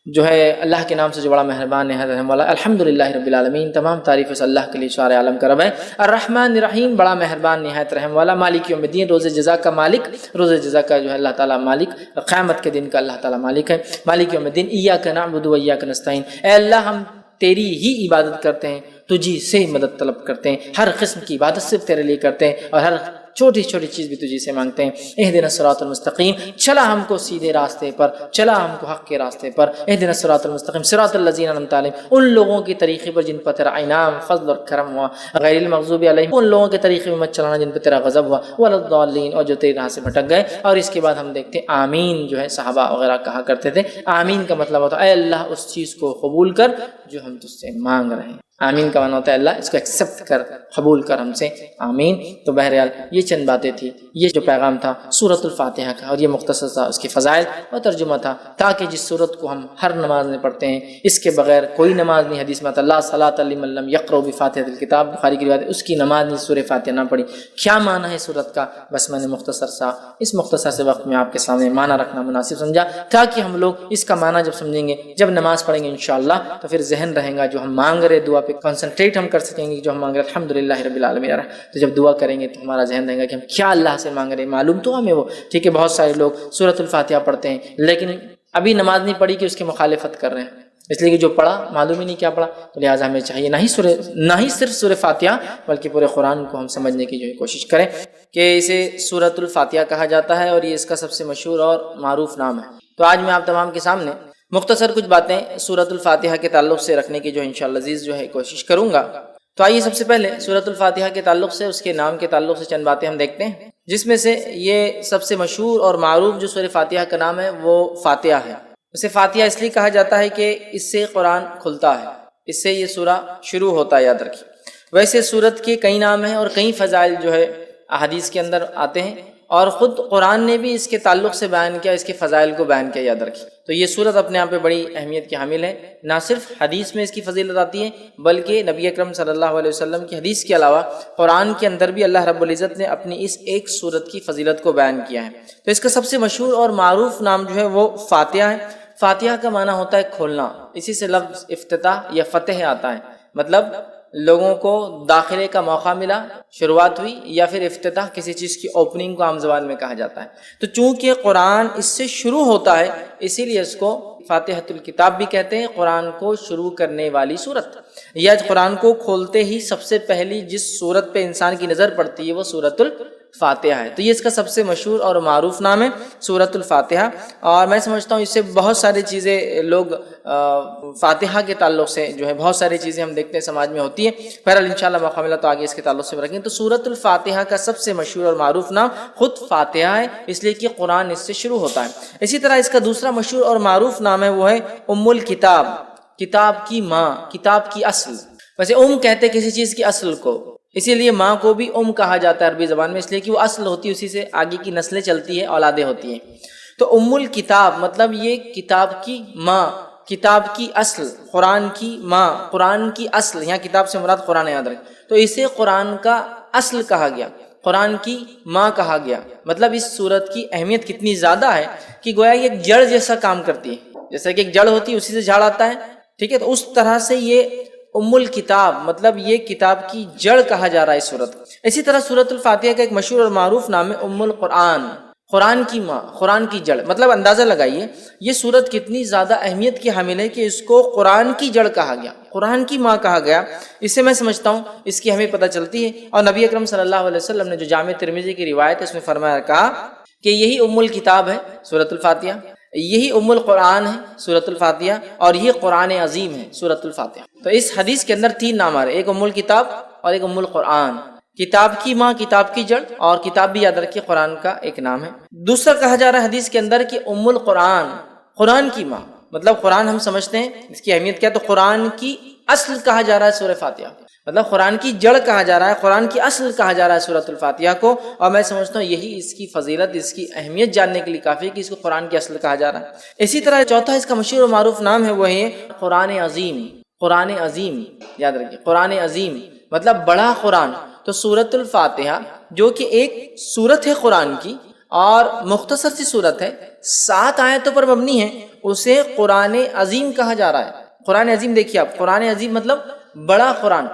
جو ہے اللہ کے نام سے جو بڑا مہربان نہایت رحم والا. الحمدللہ رب العالمین، تمام تعریف اس اللہ کے لیے سارے عالم کا رب ہے. الرحمن الرحیم، بڑا مہربان نہایت رحم والا. مالک یوم الدین، روز جزا کا مالک، روز جزا کا جو ہے اللہ تعالیٰ مالک، قیامت کے دن کا اللہ تعالیٰ مالک ہے. مالک یوم الدین. ایاک نعبد و ایاک نستعین، اے اللہ ہم تیری ہی عبادت کرتے ہیں، تجھی سے مدد طلب کرتے ہیں، ہر قسم کی عبادت صرف تیرے لیے کرتے ہیں، اور ہر چھوٹی چھوٹی چیز بھی تجھی سے مانگتے ہیں. اہدنا الصراط المستقیم، چلا ہم کو سیدھے راستے پر، چلا ہم کو حق کے راستے پر. اہدنا الصراط المستقیم صراط الذین انعمت علیہم، ان لوگوں کے طریقے پر جن پر تیرا انعام، فضل اور کرم ہوا. غیر المغضوب علیہم، ان لوگوں کے طریقے میں مت چلانا جن پر تیرا غضب ہوا. ولا الضالین، اور جو تیری راہ سے بھٹک گئے. اور اس کے بعد ہم دیکھتے ہیں آمین جو ہے صحابہ وغیرہ کہا کرتے تھے. آمین کا مطلب ہوتا ہے اے اللہ اس چیز کو قبول کر جو ہم تجھ سے مانگ رہے ہیں. آمین کا معنی ہوتا ہے اللہ اس کو ایکسیپٹ کر، قبول کر ہم سے، آمین. تو بہرحال یہ چند باتیں تھی، یہ جو پیغام تھا سورۃ الفاتحہ کا، اور یہ مختصر تھا اس کے فضائل اور ترجمہ تھا، تاکہ جس سورت کو ہم ہر نماز میں پڑھتے ہیں، اس کے بغیر کوئی نماز نہیں. حدیث میں اللہ صلاۃ لمن لم یقرأ بفاتحۃ الکتاب، بخاری کی روایت، اس کی نماز نہیں سورہ فاتحہ نہ پڑھی. کیا معنی ہے سورت کا، بس میں نے اس مختصر سے وقت میں آپ کے سامنے معنی رکھنا مناسب سمجھا، تاکہ ہم لوگ اس کا معنی جب سمجھیں گے، جب نماز پڑھیں گے انشاءاللہ، تو پھر ذہن رہے گا جو ہم مانگ رہے دعا پہ کنسنٹریٹ ہم کر سکیں گے، جو ہم مانگ رہے الحمدللہ رب العالمین. تو جب دعا کریں گے تو ہمارا ذہن رہے گا کہ ہم کیا اللہ سے مانگ رہے ہیں، معلوم تو ہمیں وہ. ٹھیک ہے، بہت سارے لوگ سورۃ الفاتحہ پڑھتے ہیں لیکن ابھی نماز نہیں پڑھی کہ اس کی مخالفت کر رہے ہیں، اس لیے کہ جو پڑھا معلوم ہی نہیں کیا پڑھا. تو لہٰذا ہمیں چاہیے نہ ہی صرف سورہ فاتحہ بلکہ پورے قرآن کو ہم سمجھنے کی جو ہے کوشش کریں کہ اسے سورۃ الفاتحہ کہا جاتا ہے، اور یہ اس کا سب سے مشہور اور معروف نام ہے. تو آج میں آپ تمام کے سامنے مختصر کچھ باتیں سورۃ الفاتحہ کے تعلق سے رکھنے کی جو انشاءاللہ عزیز جو ہے کوشش کروں گا. تو آئیے سب سے پہلے سورۃ الفاتحہ کے تعلق سے، اس کے نام کے تعلق سے چند باتیں ہم دیکھتے ہیں، جس میں سے یہ سب سے مشہور اور معروف جو سورہ فاتحہ کا نام ہے وہ فاتحہ ہے. اسے فاتحہ اس لیے کہا جاتا ہے کہ اس سے قرآن کھلتا ہے، اس سے یہ سورہ شروع ہوتا ہے، یاد رکھیے۔ ویسے سورت کے کئی نام ہیں اور کئی فضائل جو ہے احادیث کے اندر آتے ہیں، اور خود قرآن نے بھی اس کے تعلق سے بیان کیا، اس کے فضائل کو بیان کیا، یاد رکھیے۔ تو یہ سورت اپنے آپ پہ بڑی اہمیت کی حامل ہے، نہ صرف حدیث میں اس کی فضیلت آتی ہے بلکہ نبی اکرم صلی اللہ علیہ وسلم کی حدیث کے علاوہ قرآن کے اندر بھی اللہ رب العزت نے اپنی اس ایک سورت کی فضیلت کو بیان کیا ہے۔ تو اس کا سب سے مشہور اور معروف نام جو ہے وہ فاتحہ ہے۔ فاتحہ کا معنی ہوتا ہے کھولنا، اسی سے لفظ افتتاح یا فتح آتا ہے، مطلب لوگوں کو داخلے کا موقع ملا، شروعات ہوئی، یا پھر افتتاح کسی چیز کی اوپننگ کو عام زبان میں کہا جاتا ہے۔ تو چونکہ قرآن اس سے شروع ہوتا ہے اسی لیے اس کو فاتحۃ الکتاب بھی کہتے ہیں، قرآن کو شروع کرنے والی سورت، یا قرآن کو کھولتے ہی سب سے پہلی جس سورت پہ انسان کی نظر پڑتی ہے وہ سورۃ الفاتحہ ہے۔ تو یہ اس کا سب سے مشہور اور معروف نام ہے سورۃ الفاتحہ، اور میں سمجھتا ہوں اس سے بہت ساری چیزیں لوگ فاتحہ کے تعلق سے جو ہے بہت ساری چیزیں ہم دیکھتے ہیں سماج میں ہوتی ہیں۔ بہرحال انشاءاللہ موقع ملا تو آگے اس کے تعلق سے رکھیں۔ تو سورۃ الفاتحہ کا سب سے مشہور اور معروف نام خود فاتحہ ہے، اس لیے کہ قرآن اس سے شروع ہوتا ہے۔ اسی طرح اس کا دوسرا مشہور اور معروف نام ہے وہ ہے ام الکتاب، کتاب کی ماں، کتاب کی اصل۔ ویسے کہتے کسی چیز کی اصل کو، اسی لیے ماں کو بھی کہا جاتا ہے عربی زبان میں، اس لیے کہ وہ اصل ہوتی ہے، اسی سے آگے کی نسلیں چلتی ہیں، اولادیں ہوتی ہیں۔ تو ام الکتاب مطلب یہ کتاب کی ماں، کتاب کی اصل، قرآن کی ماں، قرآن کی اصل، یہاں کتاب سے مراد قرآن یاد رکھیں۔ تو اسے قرآن کا اصل کہا گیا، قرآن کی ماں کہا گیا۔ مطلب اس سورت کی اہمیت کتنی زیادہ ہے کہ گویا یہ ایک جڑ جیسا کام کرتی ہے، جیسا کہ ایک جڑ ہوتی ہے اسی سے جھاڑ آتا ہے، ٹھیک ہے، تو اس طرح سے یہ ام الکتاب مطلب یہ کتاب کی جڑ کہا جا رہا ہے اس سورت۔ اسی طرح سورۃ الفاتحہ کا ایک مشہور اور معروف نام ہے ام القرآن، قرآن کی ماں، قرآن کی جڑ۔ مطلب اندازہ لگائیے یہ سورت کتنی زیادہ اہمیت کی حامل ہے کہ اس کو قرآن کی جڑ کہا گیا، قرآن کی ماں کہا گیا۔ اس سے میں سمجھتا ہوں اس کی ہمیں پتہ چلتی ہے، اور نبی اکرم صلی اللہ علیہ وسلم نے جو جامع ترمذی کی روایت ہے اس میں فرمایا، کہا کہ یہی ام الکتاب ہے سورۃ الفاتحہ، یہی ام القرآن ہے سورۃ الفاتحہ، اور یہ قرآن عظیم ہے سورۃ الفاتحہ۔ تو اس حدیث کے اندر تین نام آ رہے، ایک ام الکتاب اور ایک ام القرآن، کتاب کی ماں، کتاب کی جڑ، اور کتاب بھی یاد رکھیے قرآن کا ایک نام ہے۔ دوسرا کہا جا رہا ہے حدیث کے اندر کہ ام القرآن، قرآن کی ماں، مطلب قرآن ہم سمجھتے ہیں اس کی اہمیت کیا، تو قرآن کی اصل کہا جا رہا ہے سورہ فاتحہ، مطلب قرآن کی جڑ کہا جا رہا ہے، قرآن کی اصل کہا جا رہا ہے سورۃ الفاتحہ کو۔ اور میں سمجھتا ہوں یہی اس کی فضیلت، اس کی اہمیت جاننے کے لیے کافی ہے کہ اس کو قرآن کی اصل کہا جا رہا ہے۔ اسی طرح چوتھا اس کا مشہور و معروف نام ہے وہ ہے قرآن عظیم، قرآن عظیم، یاد رکھیے قرآن عظیم مطلب بڑا قرآن۔ تو سورۃ الفاتحہ جو کہ ایک سورت ہے قرآن کی اور مختصر سی سورت ہے، 7 آیتوں پر مبنی ہے، اسے قرآن عظیم کہا جا رہا ہے۔ قرآن عظیم دیکھیے آپ، قرآن عظیم مطلب بڑا قرآن،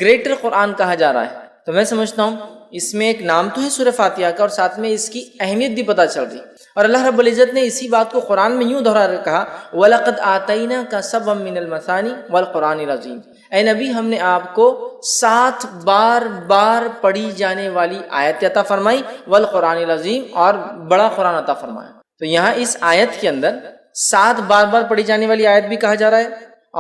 گریٹر قرآن کہا جا رہا ہے۔ تو میں سمجھتا ہوں اس میں ایک نام تو ہے سورہ فاتحہ کا، اور ساتھ میں اس کی اہمیت بھی پتہ چل رہی، اور اللہ رب العزت نے اسی بات کو قرآن میں یوں دہرا کہا، وَلَقَدْ آتَيْنَاكَ سَبْعًا مِّنَ الْمَثَانِي وَالْقُرْآنِ الْعَظِيمِ، اے نبی ہم نے آپ کو 7 بار پڑھی جانے والی آیت عطا فرمائی، والقرآن العظیم، اور بڑا قرآن عطا فرمایا۔ تو یہاں اس آیت کے اندر 7 بار پڑھی جانے والی آیت بھی کہا جا رہا ہے،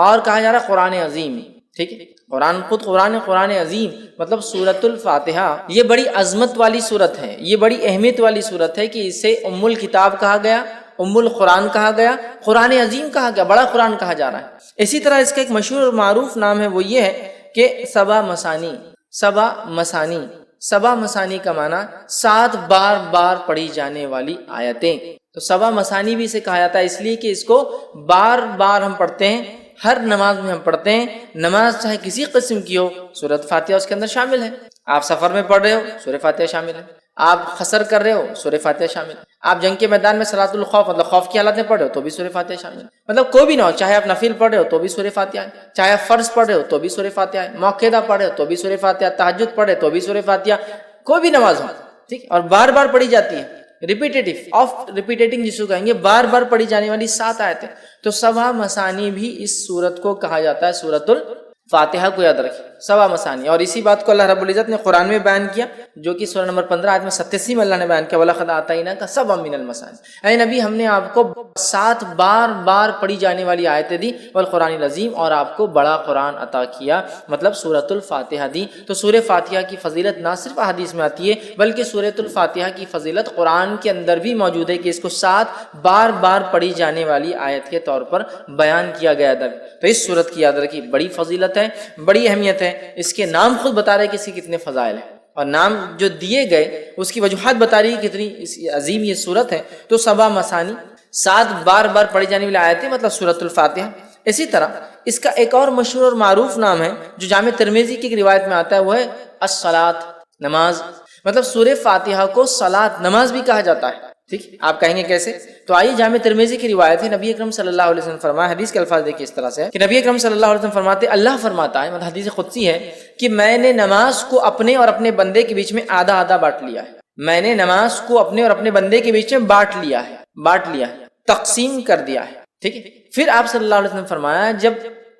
اور کہا جا رہا ہے قرآن عظیم، ٹھیک ہے، قرآن خود قرآن عظیم مطلب سورۃ الفاتحہ یہ بڑی عظمت والی سورت ہے، یہ بڑی اہمیت والی سورت ہے کہ اسے ام الکتاب کہا گیا، ام القرآن کہا گیا، قرآن عظیم کہا گیا، بڑا قرآن کہا جا رہا ہے۔ اسی طرح اس کا ایک مشہور اور معروف نام ہے وہ یہ ہے کہ سبع مثانی، سبع مثانی، سبع مثانی کا معنی 7 بار پڑھی جانے والی آیتیں۔ تو سبع مثانی بھی اسے کہا جاتا ہے اس لیے کہ اس کو بار ہم پڑھتے ہیں، ہر نماز میں ہم پڑھتے ہیں، نماز چاہے کسی قسم کی ہو سورۃ فاتحہ اس کے اندر شامل ہے۔ آپ سفر میں پڑھ رہے ہو سورہ فاتحہ شامل ہے، آپ قصر کر رہے ہو سورہ فاتحہ شامل ہے، آپ جنگ کے میدان میں صلاۃ الخوف مطلب خوف کی حالت میں پڑھ رہے ہو تو بھی سورہ فاتحہ شامل ہے، مطلب کوئی بھی نہ ہو، چاہے آپ نفل پڑھ رہے ہو تو بھی سورہ فاتحہ ہے، چاہے آپ فرض پڑھ رہے ہو تو بھی سورہ فاتحہ ہے، موقعہ پڑھ رہے ہو تو بھی سورہ فاتحہ، تہجد پڑھ رہے تو بھی سورہ فاتحہ، کوئی بھی نماز ہو، ٹھیک، اور بار پڑھی جاتی ہے، ریپیٹنگ جس کو کہیں گے، بار پڑھی جانے والی 7 آیتیں۔ تو سبع مثانی بھی اس سورت کو کہا جاتا ہے سورۃ الفاتحہ کو، یاد رکھیں سوا مسانی. اور اسی بات کو اللہ رب العزت نے قرآن میں بیان کیا جو کہ سورہ نمبر 15 آیت میں 87 میں اللہ نے بیان کیا وَلَقَدْ آتَيْنَاكَ سَبْعًا مِنَ الْمَثَانِ. اے نبی ہم نے آپ کو 7 بار پڑھی جانے والی آیتیں دی والقرآن العظیم اور آپ کو بڑا قرآن عطا کیا مطلب سورۃ الفاتحہ دی. تو سورہ فاتحہ کی فضیلت نہ صرف احادیث میں آتی ہے بلکہ سورۃ الفاتحہ کی فضیلت قرآن کے اندر بھی موجود ہے کہ اس کو 7 بار پڑھی جانے والی آیت کے طور پر بیان کیا گیا ہے. تو اس سورت کی یاد رکھی بڑی فضیلت ہے, بڑی اہمیت ہے. اس کے نام خود بتا رہے کہ اس کے کتنے فضائل ہیں اور نام جو دیے گئے اس کی وجوہات بتا رہی ہے کتنی عظیم یہ سورت ہے. تو سبع مثانی 7 بار پڑھی جانے والی آیتیں مطلب سورۃ الفاتحہ. اسی طرح اس کا ایک اور مشہور اور معروف نام ہے جو جامع ترمذی کی ایک روایت میں آتا ہے وہ ہے الصلاۃ نماز. مطلب سورہ فاتحہ کو صلاۃ نماز بھی کہا جاتا ہے. ٹھیک, آپ کہیں گے کیسے؟ تو آئیے جامع ترمذی کی روایت ہے نبی اکرم صلی اللہ علیہ وسلم فرمایا, حدیث کے الفاظ دیکھیے اس طرح سے کہ نبی اکرم صلی اللہ علیہ وسلم فرماتے اللہ فرماتا ہے مطلب حدیث قدسی ہے کہ میں نے نماز کو اپنے اور اپنے بندے کے بیچ میں آدھا بانٹ لیا ہے. میں نے نماز کو اپنے اور اپنے بندے کے بیچ میں بانٹ لیا ہے, تقسیم کر دیا ہے. ٹھیک ہے, پھر آپ صلی اللہ علیہ وسلم فرمایا جب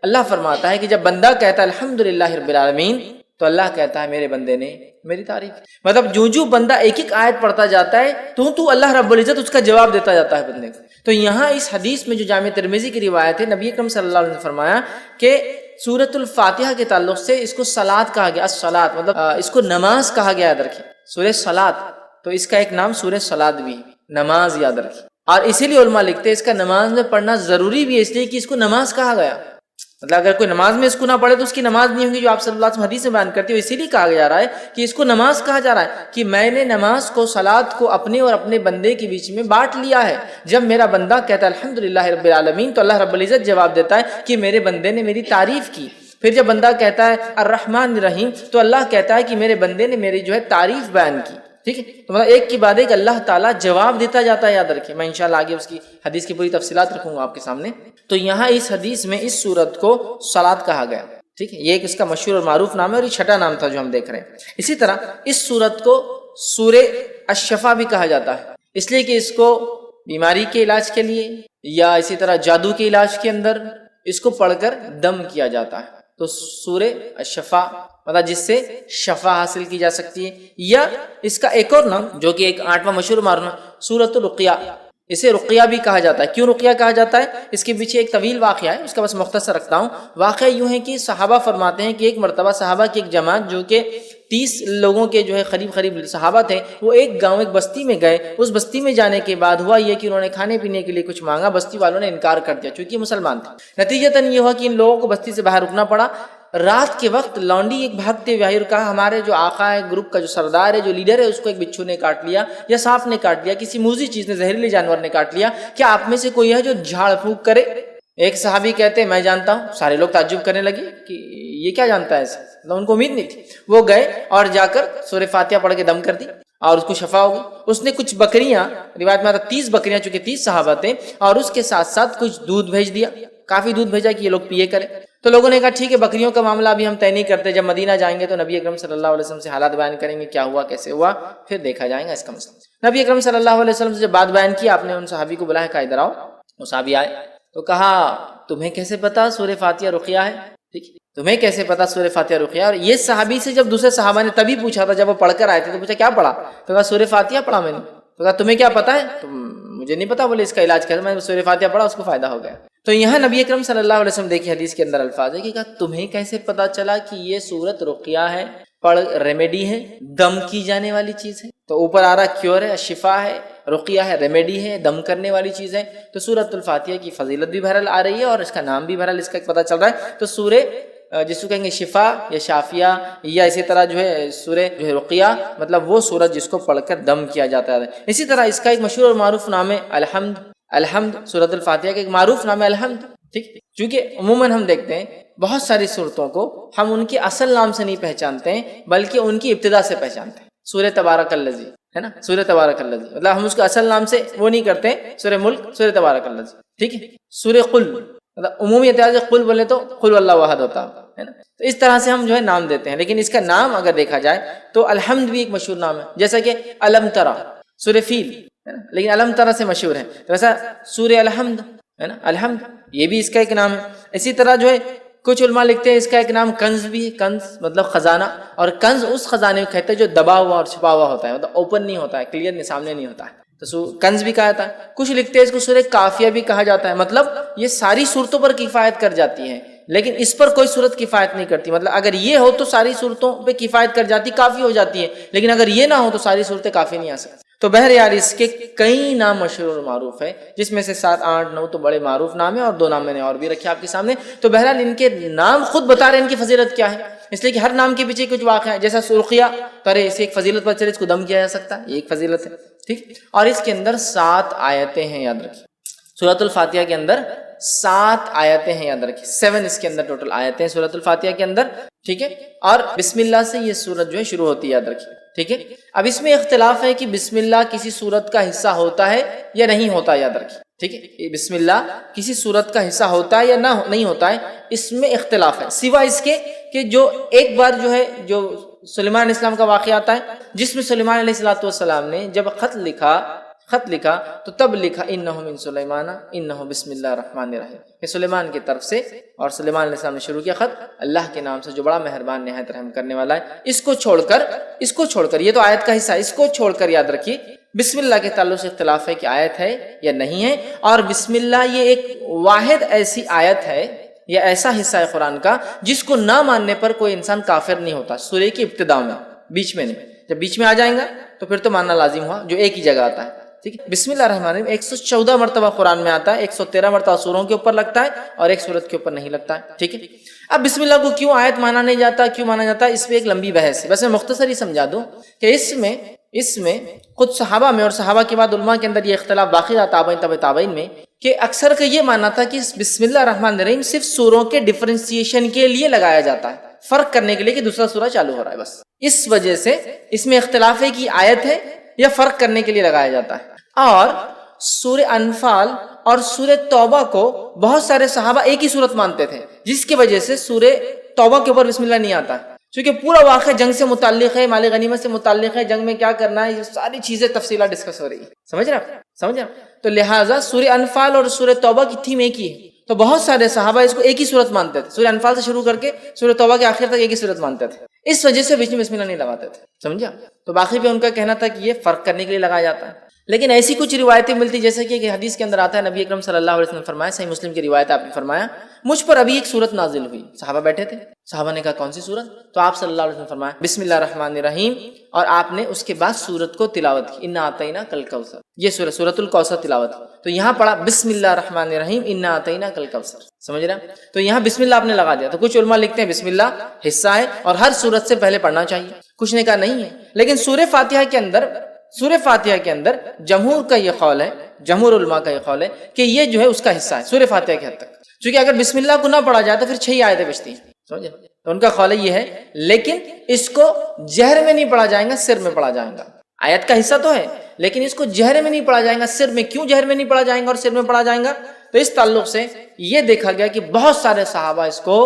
اللہ فرماتا ہے کہ جب بندہ کہتا ہے الحمدللہ رب العالمین تو اللہ کہتا ہے میرے بندے نے میری تعریف. مطلب جو بندہ ایک آیت پڑھتا جاتا ہے تو اللہ رب العزت اس کا جواب دیتا جاتا ہے بندے کو. تو یہاں اس حدیث میں جو جامع ترمذی کی روایت ہے نبی اکرم صلی اللہ علیہ وسلم نے فرمایا کہ سورۃ الفاتحہ کے تعلق سے اس کو صلاۃ کہا گیا. الصلاۃ مطلب اس کو نماز کہا گیا, یاد رکھیں سورہ صلاۃ. تو اس کا ایک نام سورہ صلاۃ بھی نماز, یاد رکھیں. اور اسی لیے علماء لکھتے ہیں اس کا نماز میں پڑھنا ضروری بھی ہے اس لیے کہ اس کو نماز کہا گیا. مطلب اگر کوئی نماز میں اس کو نہ پڑھے تو اس کی نماز نہیں ہوگی جو آپ صلی اللہ علیہ وسلم حدیث میں بیان کرتے ہو. اسی لیے کہا جا رہا ہے کہ اس کو نماز کہا جا رہا ہے کہ میں نے نماز کو صلاۃ کو اپنے اور اپنے بندے کے بیچ میں بانٹ لیا ہے. جب میرا بندہ کہتا ہے الحمدللہ رب العالمین تو اللہ رب العزت جواب دیتا ہے کہ میرے بندے نے میری تعریف کی. پھر جب بندہ کہتا ہے الرحمن الرحیم تو اللہ کہتا ہے کہ میرے بندے نے میری تعریف بیان کی. ٹھیک ہے, تو مطلب ایک کے بعد ایک اللہ تعالیٰ جواب دیتا جاتا ہے, یاد رکھیں. میں انشاءاللہ آگے اس کی حدیث کی پوری تفصیلات رکھوں گا آپ کے سامنے. تو یہاں اس حدیث میں اس سورت کو صلاۃ کہا گیا. ٹھیک ہے, یہ ایک اس کا مشہور اور معروف نام ہے اور یہ چھٹا نام تھا جو ہم دیکھ رہے ہیں. اسی طرح اس سورت کو سورہ الشفا بھی کہا جاتا ہے اس لیے کہ اس کو بیماری کے علاج کے لیے یا اسی طرح جادو کے علاج کے اندر اس کو پڑھ کر دم کیا جاتا ہے. تو سورہ الشفا مطلب جس سے شفا حاصل کی جا سکتی ہے. یا اس کا ایک اور نام جو کہ ایک 8واں مشہور معروف سورۃ الرقیہ, اسے رقیہ بھی کہا جاتا ہے. کیوں رقیہ کہا جاتا ہے؟ اس کے پیچھے ایک طویل واقعہ ہے, اس کا بس مختصر رکھتا ہوں. واقعہ یوں ہے کہ صحابہ فرماتے ہیں کہ ایک مرتبہ صحابہ کی ایک جماعت جو کہ 30 لوگوں کے قریب صحابہ تھے وہ ایک گاؤں ایک بستی میں گئے. اس بستی میں جانے کے بعد ہوا یہ کہ انہوں نے کھانے پینے کے لیے کچھ مانگا, بستی والوں نے انکار کر دیا چونکہ مسلمان تھے. نتیجتاً یہ ہوا کہ ان لوگوں کو بستی سے باہر رکنا پڑا. رات کے وقت لونڈی ایک بھاگتے ہوئے آئی اور کہا ہمارے جو آقا ہے, گروپ کا جو سردار ہے, جو لیڈر ہے, اس کو ایک بچھو نے کاٹ لیا یا سانپ نے کاٹ لیا, کسی موذی چیز نے زہریلے جانور نے کاٹ لیا. کیا آپ میں سے کوئی ہے جو جھاڑ پھونک کرے؟ ایک صحابی کہتے ہیں میں جانتا ہوں. سارے لوگ تعجب کرنے لگے کہ یہ کیا جانتا ہے ایسے, ان کو امید نہیں تھی. وہ گئے اور جا کر سورہ فاتحہ پڑھ کے دم کر دی اور اس کو شفا ہو گئی. اس نے کچھ بکریاں, روایت میں آتا 30 بکریاں چونکہ 30 صحابہ تھے, اور اس کے ساتھ ساتھ کچھ دودھ بھیج دیا, کافی دودھ بھیجا کہ یہ لوگ پیے کریں. تو لوگوں نے کہا ٹھیک ہے بکریوں کا معاملہ ابھی ہم طے نہیں کرتے, جب مدینہ جائیں گے تو نبی اکرم صلی اللہ علیہ وسلم سے حالات بیان کریں گے کیا ہوا کیسے ہوا, پھر دیکھا جائے گا اس کا مسئلہ. نبی اکرم صلی اللہ علیہ وسلم سے جب بات بیان کی آپ نے ان صحابی کو بلایا, کہا ادھر آؤ. وہ صحابی آئے تو کہا تمہیں کیسے پتا سورہ فاتحہ رقیہ ہے؟ ٹھیک, تمہیں کیسے پتا سورہ فاتحہ رقیہ؟ اور یہ صحابی سے جب دوسرے صحابہ نے تبھی پوچھا تھا جب وہ پڑھ کر آئے تھے تو پوچھا کیا پڑھا؟ تو کہا سورہ فاتحہ پڑھا میں نے. تو کہا تمہیں کیا پتا ہے؟ تو مجھے نہیں پتا. بولے اس کا علاج کر, میں سورہ فاتحہ پڑھا اس کو فائدہ ہو گیا. تو یہاں نبی اکرم صلی اللہ علیہ وسلم دیکھیے حدیث کے اندر الفاظ ہے کہ کہا تمہیں کیسے پتا چلا کہ یہ سورت رقیہ ہے, ریمیڈی ہے, دم کی جانے والی چیز ہے. تو اوپر آ رہا کیور ہے, شفا ہے, رقیہ ہے, ریمیڈی ہے, دم کرنے والی چیز ہے. تو سورت الفاتحہ کی فضیلت بھی بہرحال آ رہی ہے اور اس کا نام بھی بہرحال اس کا پتہ چل رہا ہے. تو سورہ جس کو کہیں گے شفا یا شافیہ یا اسی طرح سورہ رقیہ مطلب وہ سورت جس کو پڑھ کر دم کیا جاتا ہے. اسی طرح اس کا ایک مشہور اور معروف نام ہے الحمد. سورت الفاتحہ کا ایک معروف نام ہے الحمد. ٹھیک, چونکہ عموماً ہم دیکھتے ہیں بہت ساری صورتوں کو ہم ان کے اصل نام سے نہیں پہچانتے ہیں بلکہ ان کی ابتدا سے پہچانتے ہیں. سورہ تبارک الذی ہے نا, سورہ تبارک الذی مطلب ہم اس کو اصل نام سے وہ نہیں کرتے. سورہ ملک, سورہ تبارک الذی. ٹھیک ہے, سورہ قل مطلب عمومی اعتبار سے قل بولے تو قل اللہ واحد ہوتا ہے نا. تو اس طرح سے ہم نام دیتے ہیں, لیکن اس کا نام اگر دیکھا جائے تو الحمد بھی ایک مشہور نام ہے. جیسا کہ الم ترا سورہ فیل ہے نا, لیکن الم ترا سے مشہور ہے. تو ویسا سورہ الحمد ہے نا, الحمد یہ بھی اس کا ایک نام ہے. اسی طرح کچھ علماء لکھتے ہیں اس کا ایک نام کنز بھی ہے، کنز مطلب خزانہ، اور کنز اس خزانے کو کہتے ہیں جو دبا ہوا اور چھپا ہوا ہوتا ہے، مطلب اوپن نہیں ہوتا ہے، کلیئر نہیں، سامنے نہیں ہوتا ہے، تو کنز بھی کہا جاتا ہے۔ کچھ لکھتے ہیں اس کو سورہ کافیہ بھی کہا جاتا ہے، مطلب یہ ساری صورتوں پر کفایت کر جاتی ہے، لیکن اس پر کوئی صورت کفایت نہیں کرتی، مطلب اگر یہ ہو تو ساری صورتوں پہ کفایت کر جاتی، کافی ہو جاتی ہے، لیکن اگر یہ نہ ہو تو ساری صورتیں کافی نہیں آ سکتی۔ تو بہرحال اس کے کئی نام مشہور اور معروف ہے، جس میں سے 7 8 9 تو بڑے معروف نام ہیں، اور 2 نام میں نے اور بھی رکھے آپ کے سامنے۔ تو بہرحال ان کے نام خود بتا رہے ہیں ان کی فضیلت کیا ہے، اس لیے کہ ہر نام کے پیچھے کچھ واقعہ ہے، جیسا سرخیہ، تو ارے اسے ایک فضیلت پر چلے، اس کو دم کیا جا سکتا ہے، یہ ایک فضیلت ہے، ٹھیک۔ اور اس کے اندر 7 آیتیں ہیں، یاد رکھیے، سورۃ الفاتحہ کے اندر 7 آیتیں ہیں، یاد رکھیے، 7 اس کے اندر ٹوٹل آیتیں ہیں سورۃ الفاتحہ کے اندر، ٹھیک ہے۔ اور بسم اللہ سے یہ سورت جو ہے شروع ہوتی ہے، یاد رکھیے، ٹھیک ہے۔ اب اس میں اختلاف ہے کہ بسم اللہ کسی سورت کا حصہ ہوتا ہے یا نہیں ہوتا، یاد رکھیے، ٹھیک ہے۔ بسم اللہ کسی سورت کا حصہ ہوتا ہے یا نہیں ہوتا ہے، اس میں اختلاف ہے، سوا اس کے کہ جو ایک بار جو ہے جو سلیمان علیہ السلام کا واقعہ آتا ہے، جس میں سلیمان علیہ السلام نے جب خط لکھا تو تب لکھا انہ من سلیمان انہ بسم اللہ الرحمن الرحیم، کہ سلیمان کی طرف سے، اور سلیمان علیہ السلام نے شروع کیا خط اللہ کے نام سے جو بڑا مہربان نہایت رحم کرنے والا ہے۔ اس کو چھوڑ کر یہ تو آیت کا حصہ ہے، اس کو چھوڑ کر یاد رکھیے بسم اللہ کے تعلق سے اختلاف ہے کہ آیت ہے یا نہیں ہے، اور بسم اللہ یہ ایک واحد ایسی آیت ہے یا ایسا حصہ ہے قرآن کا جس کو نہ ماننے پر کوئی انسان کافر نہیں ہوتا، سورہ کی ابتدا میں، بیچ میں نہیں، جب بیچ میں آ جائیں گا تو پھر تو ماننا لازم ہوا، جو ایک ہی جگہ آتا ہے، ٹھیک ہے۔ بسم اللہ الرحمن الرحیم 114 مرتبہ قرآن میں آتا ہے، 113 مرتبہ سوروں کے اوپر لگتا ہے اور ایک سورت کے اوپر نہیں لگتا ہے، ٹھیک ہے۔ اب بسم اللہ کو کیوں آیت مانا نہیں جاتا، کیوں مانا جاتا ہے، اس پہ ایک لمبی بحث ہے، بس میں مختصر ہی سمجھا دوں کہ اس میں خود صحابہ میں اور صحابہ کے بعد علماء کے اندر یہ اختلاف باقی رہا، تابعین تبع تابعین میں، کہ اکثر کا یہ ماننا تھا کہ بسم اللہ الرحمن الرحیم صرف سوروں کے ڈفرینسیشن کے لیے لگایا جاتا ہے، فرق کرنے کے لیے کہ دوسرا سورہ چالو ہو رہا ہے، بس اس وجہ سے اس میں اختلاف ہے کہ آیت ہے یا فرق کرنے کے لیے لگایا جاتا ہے۔ اور سورہ انفال اور سورہ توبہ کو بہت سارے صحابہ ایک ہی صورت مانتے تھے، جس کی وجہ سے سورہ توبہ کے اوپر بسم اللہ نہیں آتا ہے، چونکہ پورا واقعہ جنگ سے متعلق ہے، مال غنیمت سے متعلق ہے، جنگ میں کیا کرنا ہے، یہ ساری چیزیں تفصیلات ڈسکس ہو رہی ہے، سمجھ رہے تو لہٰذا سورہ انفال اور سورہ توبہ کی تھیم ایک ہی ہے، تو بہت سارے صحابہ اس کو ایک ہی صورت مانتے تھے، سورہ انفال سے شروع کر کے سورہ توبہ کے آخر تک ایک ہی صورت مانتے تھے، اس وجہ سے بیچ میں بسم اللہ نہیں لگاتے تھے، سمجھا۔ تو باقی پہ ان کا کہنا تھا کہ یہ فرق کرنے کے لیے لگایا جاتا ہے، لیکن ایسی کچھ روایتیں ملتی جیسے کہ حدیث کے اندر آتا ہے، نبی اکرم صلی اللہ علیہ وسلم نے فرمایا، صحیح مسلم کی روایت آپ نے فرمایا، مجھ پر ابھی ایک سورت نازل ہوئی، صحابہ بیٹھے تھے، صحابہ نے کہا کون سی سورت، تو آپ صلی اللہ علیہ وسلم نے فرمایا بسم اللہ الرحمن الرحیم، اور آپ نے اس کے بعد سورت کو تلاوت کی، انا اعطیناک الکوثر، یہ سورۃ الکوثر تلاوت کی، تو یہاں پڑھا بسم اللہ الرحمن الرحیم انا اعطیناک الکوثر، سمجھ رہے ہیں، تو یہاں بسم اللہ آپ نے لگا دیا، تو کچھ علماء لکھتے ہیں بسم اللہ حصہ ہے اور ہر سورت سے پہلے پڑھنا چاہیے، کچھ نے کہا نہیں ہے، لیکن سورہ فاتحہ کے اندر جمہور کا یہ قول ہے، جمہور علماء کا یہ قول ہے کہ یہ جو ہے اس کا حصہ ہے سورہ فاتحہ کے حد تک، چونکہ اگر بسم اللہ کو نہ پڑھا جائے تو پھر 6 آیتیں بچتی ہیں، سمجھے، تو ان کا قول یہ ہے، لیکن اس کو جہر میں نہیں پڑھا جائے گا، سر میں پڑھا جائے گا، آیت کا حصہ تو ہے لیکن اس کو جہر میں نہیں پڑھا جائے گا، سر میں، کیوں جہر میں نہیں پڑھا جائے گا اور سر میں پڑھا جائے گا، تو اس تعلق سے یہ دیکھا گیا کہ بہت سارے صحابہ اس کو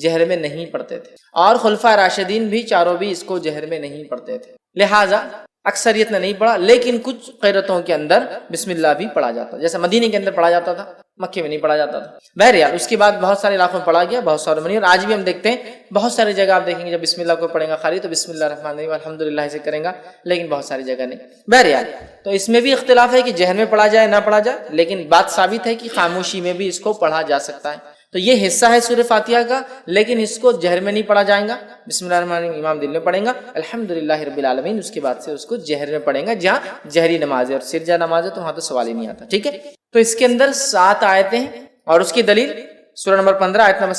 جہر میں نہیں پڑھتے تھے، اور خلفائے راشدین بھی چاروں بھی اس کو جہر میں نہیں پڑھتے تھے، لہٰذا اکثریت نے نہیں پڑھا، لیکن کچھ قیرتوں کے اندر بسم اللہ بھی پڑھا جاتا، جیسے مدینے کے اندر پڑھا جاتا تھا، مکے میں نہیں پڑھا جاتا تھا، بہرحال اس کے بعد بہت سارے علاقوں میں پڑھا گیا، بہت سارے منی، اور آج بھی ہم دیکھتے ہیں بہت ساری جگہ آپ دیکھیں گے جب بسم اللہ کو پڑھیں گا خالی تو بسم اللہ الرحمن الرحیم الحمدللہ سے کریں گا، لیکن بہت ساری جگہ نہیں، بہرحال تو اس میں بھی اختلاف ہے کہ جہر میں پڑھا جائے نہ پڑھا جائے، لیکن بات ثابت ہے کہ خاموشی میں بھی اس کو پڑھا جا سکتا ہے، تو یہ حصہ ہے سورہ فاتحہ کا، لیکن اس کو جہر میں نہیں پڑھا جائے گا، بسم اللہ الرحمن الرحیم امام دل میں پڑھیں گا، الحمدللہ رب العالمین اس کے بعد سے اس کو جہر میں پڑھیں گا، جہاں جہری نماز ہے اور سرجہ نماز ہے تو وہاں تو سوال ہی نہیں آتا، ٹھیک ہے۔ تو اس کے اندر 7 آیتیں ہیں، اور اس کی دلیل سورہ نمبر 15 آیت نمبر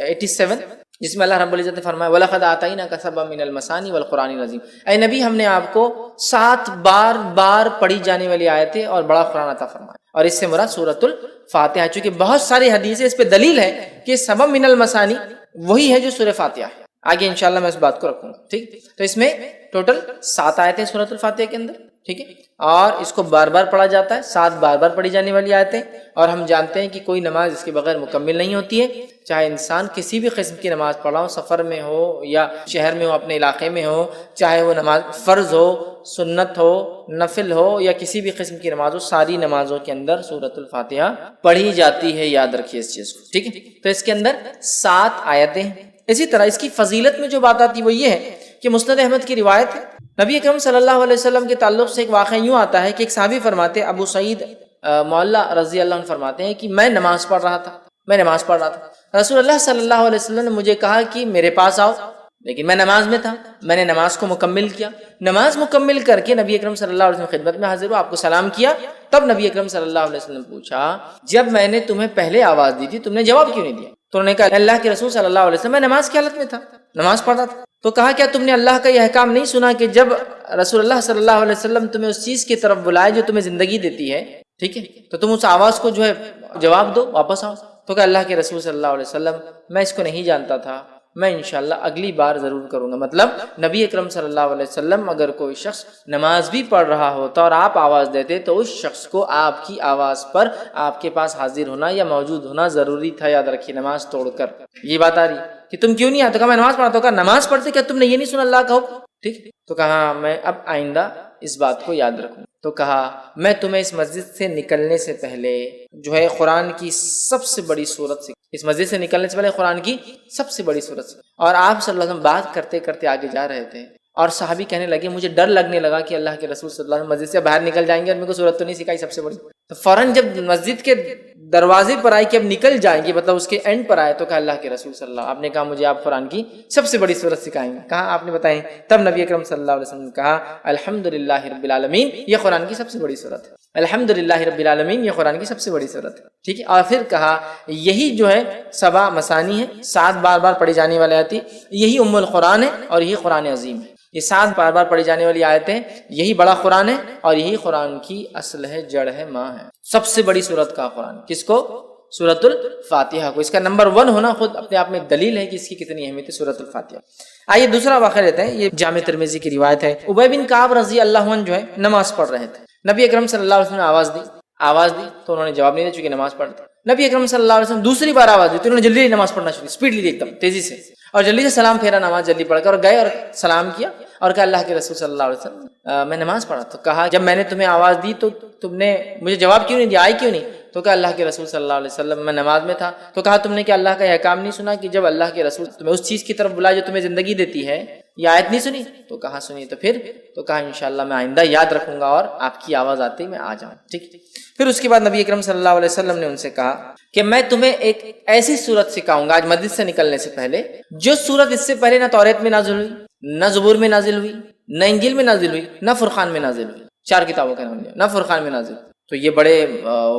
87، جس میں اللہ رب العزت نے فرمایا وَلَقَدْ آتَيْنَاكَ سَبْعًا مِنَ الْمَثَانِي وَالْقُرْآنِ الْعَظِيمِ، اے نبی ہم نے آپ کو 7 بار پڑھی جانے والی آیتیں اور بڑا قرآن عطا فرمایا، اور اس سے مراد سورۃ الفاتحہ، چونکہ بہت ساری حدیثیں اس پہ دلیل ہے کہ سبع من المثانی وہی ہے جو سورہ فاتحہ ہے، آگے انشاءاللہ میں اس بات کو رکھوں گا، ٹھیک۔ تو اس میں ٹوٹل 7 آیتیں سورۃ الفاتحہ کے اندر، ٹھیک ہے، اور اس کو بار بار پڑھا جاتا ہے، 7 بار بار پڑھی جانے والی آیتیں، اور ہم جانتے ہیں کہ کوئی نماز اس کے بغیر مکمل نہیں ہوتی ہے، چاہے انسان کسی بھی قسم کی نماز پڑھا ہو، سفر میں ہو یا شہر میں ہو، اپنے علاقے میں ہو، چاہے وہ نماز فرض ہو، سنت ہو، نفل ہو یا کسی بھی قسم کی نماز ہو، ساری نمازوں کے اندر سورۃ الفاتحہ پڑھی جاتی ہے، یاد رکھیے اس چیز کو، ٹھیک ہے۔ تو اس کے اندر 7 آیتیں ہیں۔ اسی طرح اس کی فضیلت میں جو بات آتی ہے وہ یہ ہے کہ مسند احمد کی روایت ہے، نبی اکرم صلی اللہ علیہ وسلم کے تعلق سے ایک واقعہ یوں آتا ہے کہ ایک صحابی فرماتے ہیں، ابو سعید معلّہ رضی اللہ عنہ فرماتے ہیں کہ میں نماز پڑھ رہا تھا، رسول اللہ صلی اللہ علیہ وسلم نے مجھے کہا کہ میرے پاس آؤ، لیکن میں نماز میں تھا، میں نے نماز کو مکمل کیا، نماز مکمل کر کے نبی اکرم صلی اللہ علیہ وسلم خدمت میں حاضر ہوا، آپ کو سلام کیا، تب نبی اکرم صلی اللہ علیہ وسلم پوچھا جب میں نے تمہیں پہلے آواز دی تھی تم نے جواب کیوں نہیں دیا؟ تو انہوں نے کہا اللہ کے رسول صلی اللہ علیہ وسلم میں نماز کی حالت میں تھا، نماز پڑھ رہا تھا۔ تو کہا کیا تم نے اللہ کا یہ احکام نہیں سنا کہ جب رسول اللہ صلی اللہ علیہ وسلم تمہیں اس چیز کی طرف بلائے جو تمہیں زندگی دیتی ہے، ٹھیک ہے، تو تم اس آواز کو جو ہے جواب دو، واپس آؤ۔ تو کہ اللہ کے رسول صلی اللہ علیہ وسلم میں اس کو نہیں جانتا تھا، میں انشاءاللہ اگلی بار ضرور کروں گا۔ مطلب نبی اکرم صلی اللہ علیہ وسلم اگر کوئی شخص نماز بھی پڑھ رہا ہوتا اور آپ آواز دیتے تو اس شخص کو آپ کی آواز پر آپ کے پاس حاضر ہونا یا موجود ہونا ضروری تھا، یاد رکھیے، نماز توڑ کر۔ یہ بات آ رہی کہ تم کیوں نہیں آتے؟ کہا میں نماز پڑھتا ہوں۔ کہا نماز پڑھتے کیا تم نے یہ نہیں سنا اللہ کا حکم؟ ٹھیک، تو کہا میں اب آئندہ اس بات کو یاد رکھوں۔ تو کہا میں تمہیں اس مسجد سے نکلنے سے پہلے جو ہے قرآن کی سب سے بڑی سورت سے، اس مسجد سے نکلنے سے پہلے قرآن کی سب سے بڑی سورت سے، اور آپ صلی اللہ علیہ وسلم بات کرتے کرتے آگے جا رہے تھے اور صحابی کہنے لگے مجھے ڈر لگنے لگا کہ اللہ کے رسول صلی اللہ علیہ وسلم مسجد سے باہر نکل جائیں گے اور میرے کو سورت تو نہیں سکھائی سب سے بڑی۔ تو فوراً جب مسجد کے دروازے پر آئے کہ اب نکل جائیں گے، مطلب اس کے اینڈ پر آئے، تو کہا اللہ کے رسول صلی اللہ، آپ نے کہا مجھے آپ قرآن کی سب سے بڑی سورت سکھائیں گے۔ کہا آپ نے بتائیں؟ تب نبی اکرم صلی اللہ علیہ وسلم نے کہا الحمدللہ رب العالمین، یہ قرآن کی سب سے بڑی سورت ہے، الحمدللہ رب العالمین یہ قرآن کی سب سے بڑی سورت ہے، ٹھیک ہے۔ اور پھر کہا یہی جو ہے 7 مثانی ہے، 7 بار بار پڑھی جانے والی آیت، یہی ام القرآن ہے اور یہی قرآن عظیم ہے۔ یہ 7 بار بار پڑھی جانے والی آیتیں، یہی بڑا قرآن ہے اور یہی قرآن کی اصل ہے، جڑ ہے، ماں ہے۔ سب سے بڑی سورت کا قرآن کس کو؟ سورۃ الفاتحہ کو۔ اس کا نمبر 1 ہونا خود اپنے آپ میں دلیل ہے کہ اس کی کتنی اہمیت ہے سورۃ الفاتحہ۔ آئیے دوسرا واقعہ لیتے ہیں، یہ جامع ترمذی کی روایت ہے۔ ابی بن کعب رضی اللہ عنہ جو ہے نماز پڑھ رہے تھے، نبی اکرم صلی اللہ علیہ وسلم نے آواز دی تو انہوں نے جواب نہیں دیا چونکہ نماز پڑھ رہے تھے۔ نبی اکرم صلی اللہ علیہ وسلم دوسری بار آواز دی تو انہوں نے جلدی نماز پڑھنا شروع، اسپیڈلی ایک دم تیزی سے، اور جلدی سے سلام پھیرا، نماز جلدی پڑھ کر اور گئے اور سلام کیا اور کہا اللہ کے رسول صلی اللہ علیہ وسلم میں نماز پڑھا۔ تو کہا جب میں نے تمہیں آواز دی تو تم نے مجھے جواب کیوں نہیں دیا، آئی کیوں نہیں؟ تو کہا اللہ کے رسول صلی اللہ علیہ وسلم میں نماز میں تھا۔ تو کہا تم نے کیا اللہ کا یہ احکام نہیں سنا کہ جب اللہ کے رسول تمہیں اس چیز کی طرف بلائے جو تمہیں زندگی دیتی ہے، یہ آیت نہیں سنی؟ تو کہا سنی۔ تو کہا انشاءاللہ میں آئندہ یاد رکھوں گا اور آپ کی آواز آتے ہی میں آ جاؤں، ٹھیک۔ پھر اس کے بعد نبی اکرم صلی اللہ علیہ وسلم نے ان سے کہا کہ میں تمہیں ایک ایسی سورت سکھاؤں گا آج مسجد سے نکلنے سے پہلے، جو سورت اس سے پہلے نہ توریت میں نازل ہوئی، نہ زبور میں نازل ہوئی، نہ انجیل میں نازل ہوئی، نہ فرقان میں نازل ہوئی، 4 کتابوں کا نام لیا، نہ فرقان میں نازل ہوئی۔ تو یہ بڑے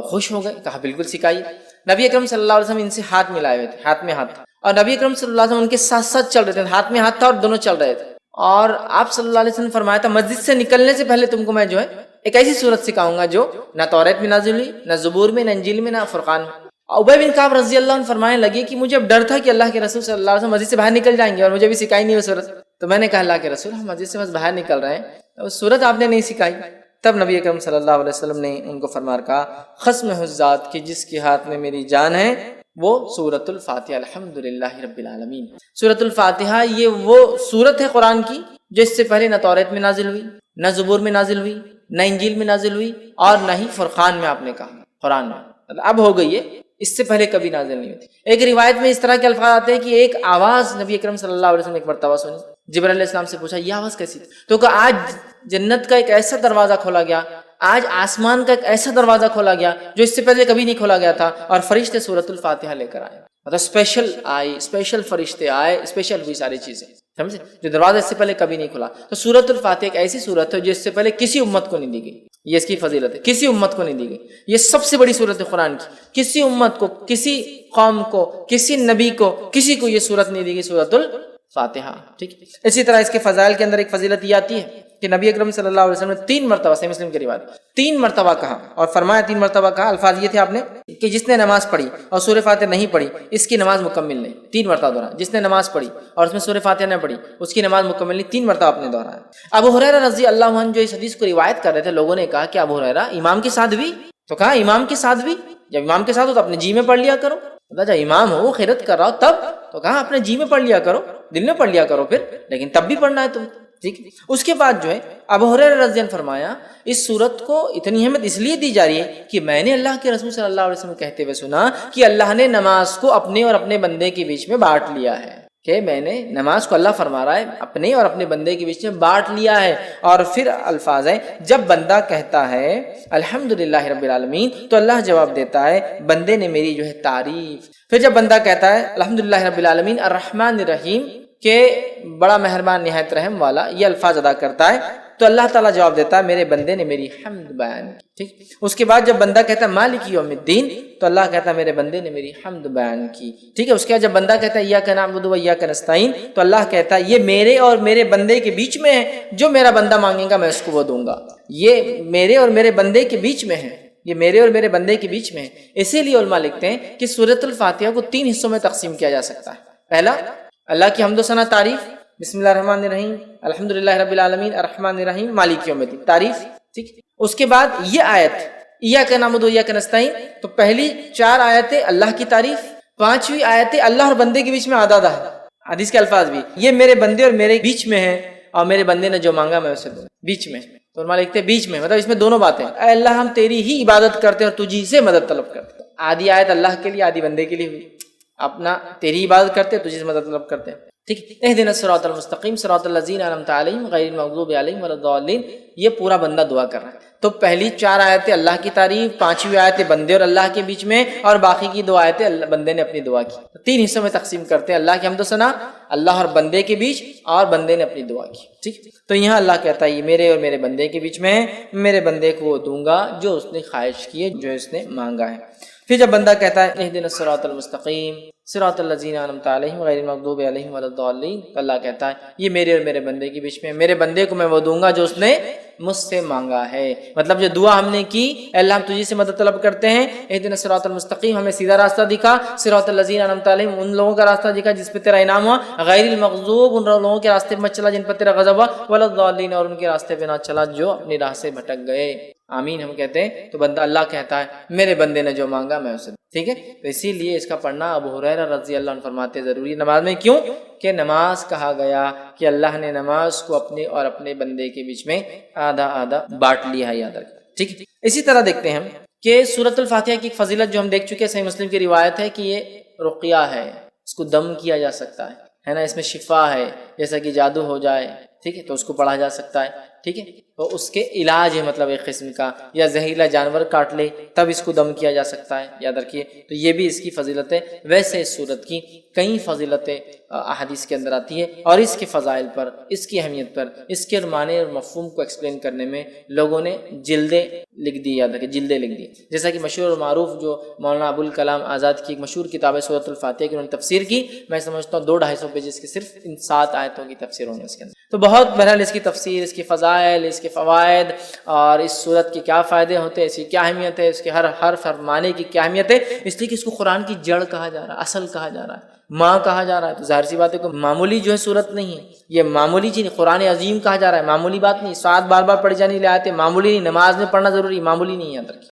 خوش ہو گئے، کہا بالکل سکھائیے۔ نبی اکرم صلی اللہ علیہ وسلم ان سے ہاتھ ملائے ہوئے تھے، ہاتھ میں ہاتھ تھا، اور نبی اکرم صلی اللہ علیہ وسلم ان کے ساتھ ساتھ چل رہے تھے، ہاتھ میں ہاتھ تھا اور دونوں چل رہے تھے۔ اور آپ صلی اللہ علیہ وسلم نے فرمایا تھا مسجد سے نکلنے سے پہلے تم کو میں جو ہے ایک ایسی سورت سکھاؤں گا جو نہ توریت میں نازل ہوئی، نہ زبور میں، نہ انجیل میں، نہ فرقان میں۔ ابی بن کعب رضی اللہ عنہ فرمانے لگے کہ مجھے اب ڈر تھا کہ اللہ کے رسول صلی اللہ علیہ وسلم مسجد سے باہر نکل جائیں گے اور مجھے بھی سکھائی نہیں وہ سورت۔ تو میں نے کہا اللہ کے رسول ہم مسجد سے بس باہر نکل رہے ہیں، وہ سورت آپ نے نہیں سکھائی۔ تب نبی اکرم صلی اللہ علیہ وسلم نے ان کو فرما کہا قسم ہے اس ذات کی جس کے ہاتھ میں میری جان ہے، وہ سورۃ الفاتحہ، الحمدللہ رب العالمین۔ سورۃ الفاتحہ یہ وہ سورت ہے قرآن کی جو اس سے پہلے نہ توریت میں نازل ہوئی، نہ زبور میں نازل ہوئی، نہ انجیل میں نازل ہوئی، اور نہ ہی فرقان میں آپ نے کہا، قرآن میں اب ہو گئی ہے، اس سے پہلے کبھی نازل نہیں ہوتی۔ ایک روایت میں اس طرح کے الفاظ آتے ہیں کہ ایک آواز نبی اکرم صلی اللہ علیہ وسلم ایک مرتبہ سنی، جبرائیل علیہ السلام سے پوچھا یہ آواز کیسی تھی؟ تو کہا آج جنت کا ایک ایسا دروازہ کھولا گیا، آج آسمان کا ایک ایسا دروازہ کھولا گیا جو اس سے پہلے کبھی نہیں کھولا گیا تھا، اور فرشتے سورۃ الفاتحہ لے کر آئے، مطلب اسپیشل فرشتے آئے، اسپیشل ہوئی ساری چیزیں، سمجھے، جو دروازہ اس سے پہلے کبھی نہیں کھلا۔ تو سورۃ الفاتحہ ایک ایسی سورت ہے جو اس سے پہلے کسی امت کو نہیں دی گئی، یہ اس کی فضیلت ہے، کسی امت کو نہیں دی گئی، یہ سب سے بڑی سورت ہے قرآن کی، کسی امت کو، کسی قوم کو، کسی نبی کو، کسی کو یہ سورت نہیں دی گئی، سورۃ الفاتحہ، ٹھیک ہے۔ اسی طرح اس کے فضائل کے اندر ایک فضیلت یہ آتی ہے کہ نبی اکرم صلی اللہ علیہ وسلم نے 3 مرتبہ، صحیح مسلم کی روایت، 3 مرتبہ کہا اور فرمایا 3 مرتبہ کہا، الفاظ یہ تھے آپ نے کہ جس نے نماز پڑھی اور سورہ فاتحہ نہیں پڑھی اس کی نماز مکمل نہیں، 3 مرتبہ دہرایا، جس نے نماز پڑھی اور اس میں سورہ فاتحہ نہ پڑھی اس کی نماز مکمل نہیں، 3 مرتبہ آپ نے دہرایا۔ ابو ہریرہ رضی اللہ عنہ جو اس حدیث کو روایت کر رہے تھے، لوگوں نے کہا کہ ابو ہریرہ امام کے ساتھ بھی، تو کہا امام کے ساتھ بھی، جب امام کے ساتھ ہو تو اپنے جی میں پڑھ لیا کرو، جب امام ہو خیرت کر رہا ہو تب، تو کہا اپنے جی میں پڑھ لیا کرو، دل میں پڑھ لیا کرو پھر، لیکن تب بھی پڑھنا ہے تم، ٹھیک۔ اس کے بعد جو ہے ابو ہریرہ رضی اللہ عنہ فرمایا اس صورت کو اتنی اہمیت اس لیے دی جا رہی ہے کہ میں نے اللہ کے رسول صلی اللہ علیہ وسلم کہتے ہوئے سنا کہ اللہ نے نماز کو اپنے اور اپنے بندے کے بیچ میں بانٹ لیا ہے، کہ میں نے نماز کو، اللہ فرما رہا ہے، اپنے اور اپنے بندے کے بیچ میں بانٹ لیا ہے۔ اور پھر الفاظ ہیں جب بندہ کہتا ہے الحمدللہ رب العالمین تو اللہ جواب دیتا ہے بندے نے میری جو ہے تعریف۔ پھر جب بندہ کہتا ہے الحمدللہ رب العالمین الرحمن الرحیم کہ بڑا مہربان نہایت رحم والا، یہ الفاظ ادا کرتا ہے تو اللہ تعالیٰ جواب دیتا ہے میرے بندے نے میری حمد بیان کی، ٹھیک۔ اس کے بعد جب بندہ کہتا ہے مالک یوم الدین تو اللہ کہتا ہے میرے بندے نے میری حمد بیان کی، ٹھیک ہے۔ اس کے بعد جب بندہ کہتا ہے ایاک نعبد و ایاک نستعین تو اللہ کہتا ہے یہ میرے اور میرے بندے کے بیچ میں ہے، جو میرا بندہ مانگے گا میں اس کو وہ دوں گا، یہ میرے اور میرے بندے کے بیچ میں ہے، یہ میرے اور میرے بندے کے بیچ میں ہے۔ اسی لیے علماء لکھتے ہیں کہ سورۃ الفاتحہ کو 3 حصوں میں تقسیم کیا جا سکتا ہے۔ پہلا اللہ کی حمد و ثنا تعریف، بسم اللہ الرحمن الرحیم الحمدللہ رب العالمین الرحمن الرحیم مالک یوم الدین، تعریف، ٹھیک۔ اس کے بعد یہ آیت ایاک نعبد و ایاک نستعین تو پہلی 4 آیتیں اللہ کی تعریف، 5ویں آیتیں اللہ اور بندے کے بیچ میں آدھا ہے، حدیث کے الفاظ بھی یہ میرے بندے اور میرے بیچ میں ہے اور میرے بندے نے جو مانگا میں اسے دوں، بیچ میں، تو علماء لکھتے ہیں بیچ میں، مطلب اس میں دونوں باتیں، اے اللہ ہم تیری ہی عبادت کرتے ہیں اور تجھی سے مدد طلب کرتے ہیں۔ آدھی آیت اللہ کے لیے آدھی بندے کے لیے ہوئی، اپنا تیری عبادت کرتے ہیں تجھی سے مدد طلب کرتے ہیں، ٹھیک۔ اہدنا الصراط المستقیم صراط الذین انعمت علیہم غیر المغضوب علیہم ولا الضالین، یہ پورا بندہ دعا کر رہا ہے۔ تو پہلی 4 آیتیں اللہ کی تعریف، 5ویں آیتیں بندے اور اللہ کے بیچ میں، اور باقی کی 2 آیتیں بندے نے اپنی دعا کی۔ 3 حصوں میں تقسیم کرتے ہیں، اللہ کی حمد و ثنا، اللہ اور بندے کے بیچ، اور بندے نے اپنی دعا کی، ٹھیک۔ تو یہاں اللہ کہتا ہے یہ میرے اور میرے بندے کے بیچ میں ہے، میرے بندے کو وہ دوں گا جو اس نے خواہش کی ہے، جو اس نے مانگا ہے۔ پھر جب بندہ کہتا ہے اہدنا الصراط المستقیم صراط الذین انعمت علیہم غیر المغضوب علیہم ولا الضالین، اللہ کہتا ہے یہ میرے اور میرے بندے کے بیچ میں، میرے بندے کو میں وہ دوں گا جو اس نے مجھ سے مانگا ہے۔ مطلب جو دعا ہم نے کی اے اللہ ہم تجھی سے مدد طلب کرتے ہیں، اہدنا الصراط المستقیم ہمیں سیدھا راستہ دکھا، صراط الذین انعمت علیہم ان لوگوں کا راستہ دکھا جس پہ تیرا انعام ہوا، غیر المغضوب ان لوگوں کے راستے پہ مت چلا جن پر تیرا غضب ہوا، ولا الضالین اور ان کے راستے پہ نہ چلا جو اپنی راہ سے بھٹک گئے۔ آمین ہم کہتے ہیں تو بندہ اللہ کہتا ہے میرے بندے نے جو مانگا میں اسے، ٹھیک ہے۔ تو اسی لیے اس کا پڑھنا ابو ہریرہ رضی اللہ عنہ فرماتے ہیں ضروری نماز میں، کیوں کہ نماز کہا گیا کہ اللہ نے نماز کو اپنے اور اپنے بندے کے بیچ میں آدھا آدھا بانٹ لیا ہے، یاد رکھیں، ٹھیک ہے۔ اسی طرح دیکھتے ہیں ہم کہ سورۃ الفاتحہ کی فضیلت جو ہم دیکھ چکے ہیں، صحیح مسلم کی روایت ہے کہ یہ رقیہ ہے، اس کو دم کیا جا سکتا ہے نا، اس میں شفا ہے، جیسا کہ جادو ہو جائے، ٹھیک ہے، تو اس کو پڑھا جا سکتا ہے، ٹھیک ہے، تو اس کے علاج ہے، مطلب ایک قسم کا، یا زہریلا جانور کاٹ لے تب اس کو دم کیا جا سکتا ہے، یاد رکھیے، تو یہ بھی اس کی فضیلت ہے۔ ویسے اس صورت کی کئی فضیلتیں احادیث کے اندر آتی ہے، اور اس کے فضائل پر، اس کی اہمیت پر، اس کے معنی اور مفہوم کو ایکسپلین کرنے میں لوگوں نے جلدیں لکھ دی، یاد رکھیے جلدیں لکھ دی، جیسا کہ مشہور اور معروف جو مولانا ابوالکلام آزاد کی ایک مشہور کتاب ہے سورۃ الفاتحہ کی، انہوں نے تفسیر کی، میں سمجھتا ہوں 200-250 پیجز کی صرف ان 7 آیتوں کی تفسیر ہوگی اس کے اندر، تو بہت بہرحال اس کی تفسیر، اس کی فضائل، اس کے فوائد، اور اس صورت کے کیا فائدے ہوتے ہیں، اس کی کیا اہمیت ہے، اس کے ہر حرف معنی کی کیا اہمیت ہے، اس لیے کہ اس کو قرآن کی جڑ کہا جا رہا ہے، اصل کہا جا رہا ہے، ماں کہا جا رہا ہے، تو ظاہر سی بات ہے کہ معمولی جو ہے صورت نہیں ہے، یہ معمولی چیز، قرآن عظیم کہا جا رہا ہے، معمولی بات نہیں، 7 بار بار پڑھی جانے والی آیتیں معمولی نہیں، نماز میں پڑھنا ضروری معمولی نہیں ہے، یاد رکھیے۔